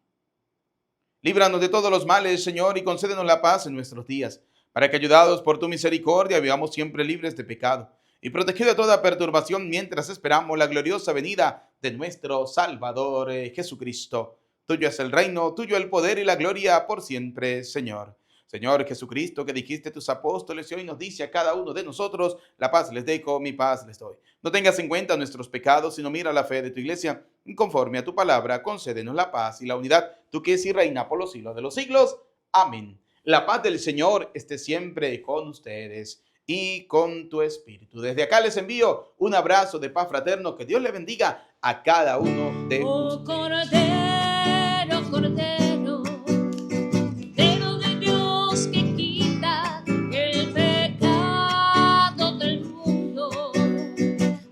Líbranos de todos los males, Señor, y concédenos la paz en nuestros días, para que, ayudados por tu misericordia, vivamos siempre libres de pecado y protegidos de toda perturbación, mientras esperamos la gloriosa venida de nuestro Salvador Jesucristo. Tuyo es el reino, tuyo el poder y la gloria por siempre, Señor. Señor Jesucristo, que dijiste a tus apóstoles y hoy nos dice a cada uno de nosotros: la paz les dejo, mi paz les doy. No tengas en cuenta nuestros pecados, sino mira la fe de tu iglesia. Conforme a tu palabra, concédenos la paz y la unidad, tú que es y reina por los siglos de los siglos. Amén. La paz del Señor esté siempre con ustedes y con tu espíritu. Desde acá les envío un abrazo de paz fraterno. Que Dios le bendiga a cada uno de ustedes.
Cordero, Cordero, Cordero de Dios que quita el pecado del mundo,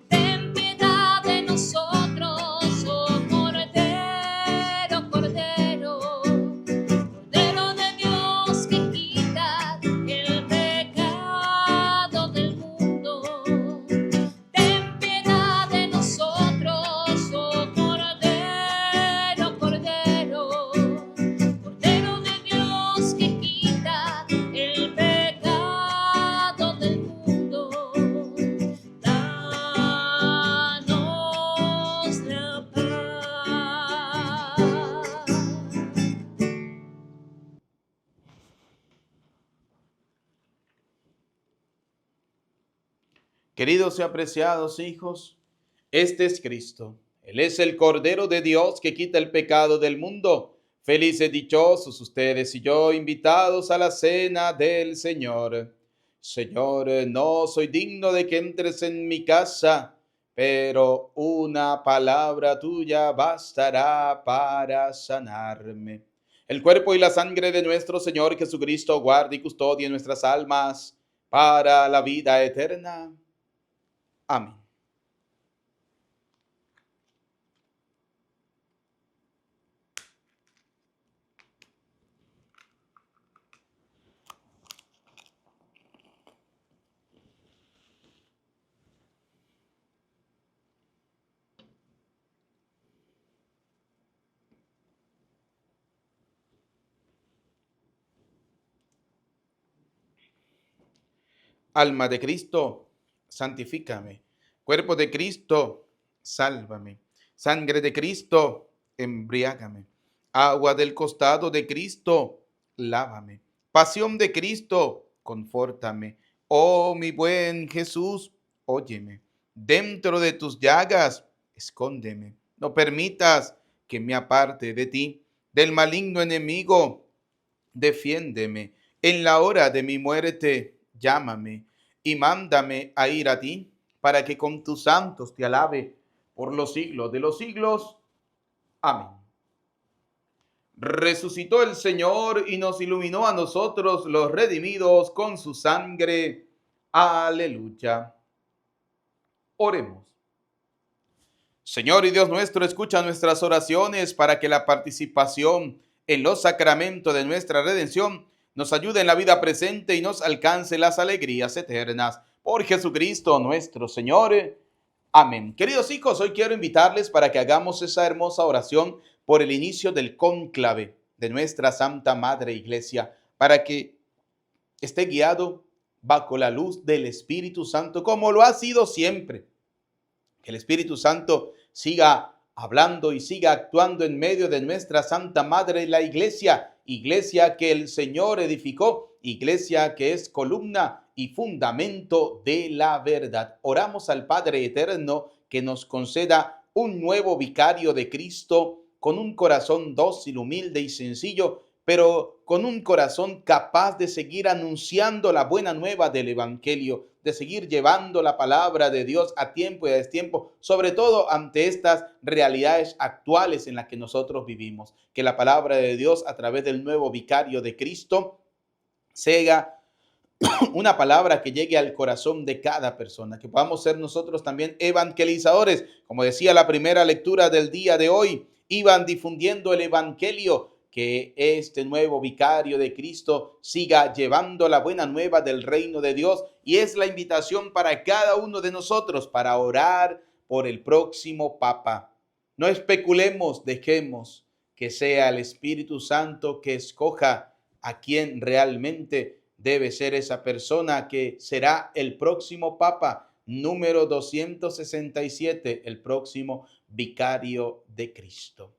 ten piedad de nosotros, oh Cordero, Cordero, Cordero de Dios que quita el pecado del mundo, ten piedad de nosotros, oh Cordero, Cordero.
Queridos y apreciados hijos, este es Cristo. Él es el Cordero de Dios que quita el pecado del mundo. Felices, dichosos ustedes y yo, invitados a la cena del Señor. Señor, no soy digno de que entres en mi casa, pero una palabra tuya bastará para sanarme. El cuerpo y la sangre de nuestro Señor Jesucristo guarde y custodie nuestras almas para la vida eterna. Amén. Alma de Cristo, santifícame. Cuerpo de Cristo, sálvame. Sangre de Cristo, embriágame. Agua del costado de Cristo, lávame. Pasión de Cristo, confórtame. Oh, mi buen Jesús, óyeme. Dentro de tus llagas, escóndeme. No permitas que me aparte de ti. Del maligno enemigo, defiéndeme. En la hora de mi muerte, llámame y mándame a ir a ti, para que con tus santos te alabe por los siglos de los siglos. Amén. Resucitó el Señor y nos iluminó a nosotros los redimidos con su sangre. Aleluya. Oremos. Señor y Dios nuestro, escucha nuestras oraciones para que la participación en los sacramentos de nuestra redención nos ayude en la vida presente y nos alcance las alegrías eternas. Por Jesucristo nuestro Señor. Amén. Queridos hijos, hoy quiero invitarles para que hagamos esa hermosa oración por el inicio del cónclave de nuestra Santa Madre Iglesia, para que esté guiado bajo la luz del Espíritu Santo, como lo ha sido siempre. Que el Espíritu Santo siga hablando y siga actuando en medio de nuestra Santa Madre, la Iglesia, Iglesia que el Señor edificó, Iglesia que es columna y fundamento de la verdad. Oramos al Padre Eterno que nos conceda un nuevo vicario de Cristo con un corazón dócil, humilde y sencillo, pero con un corazón capaz de seguir anunciando la buena nueva del Evangelio, de seguir llevando la palabra de Dios a tiempo y a destiempo, sobre todo ante estas realidades actuales en las que nosotros vivimos. Que la palabra de Dios a través del nuevo vicario de Cristo sea una palabra que llegue al corazón de cada persona, que podamos ser nosotros también evangelizadores, como decía la primera lectura del día de hoy, iban difundiendo el evangelio. Que este nuevo vicario de Cristo siga llevando la buena nueva del reino de Dios, y es la invitación para cada uno de nosotros para orar por el próximo Papa. No especulemos, dejemos que sea el Espíritu Santo que escoja a quien realmente debe ser esa persona que será el próximo Papa, número 267, el próximo vicario de Cristo.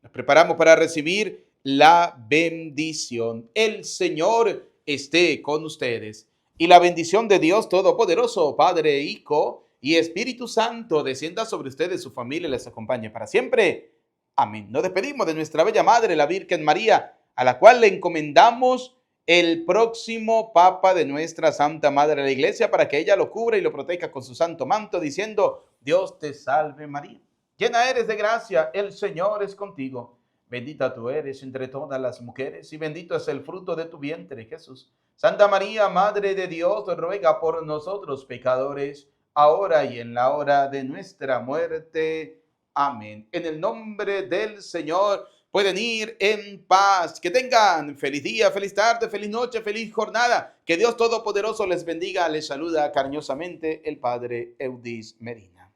Nos preparamos para recibir la bendición. El Señor esté con ustedes. Y la bendición de Dios Todopoderoso, Padre, Hijo y Espíritu Santo, descienda sobre ustedes, su familia, y les acompañe para siempre. Amén. Nos despedimos de nuestra bella Madre, la Virgen María, a la cual le encomendamos el próximo Papa de nuestra Santa Madre la Iglesia, para que ella lo cubra y lo proteja con su santo manto, diciendo: Dios te salve María, llena eres de gracia, el Señor es contigo. Bendita tú eres entre todas las mujeres y bendito es el fruto de tu vientre, Jesús. Santa María, Madre de Dios, ruega por nosotros pecadores, ahora y en la hora de nuestra muerte. Amén. En el nombre del Señor, pueden ir en paz. Que tengan feliz día, feliz tarde, feliz noche, feliz jornada. Que Dios Todopoderoso les bendiga. Les saluda cariñosamente el Padre Eudis Medina.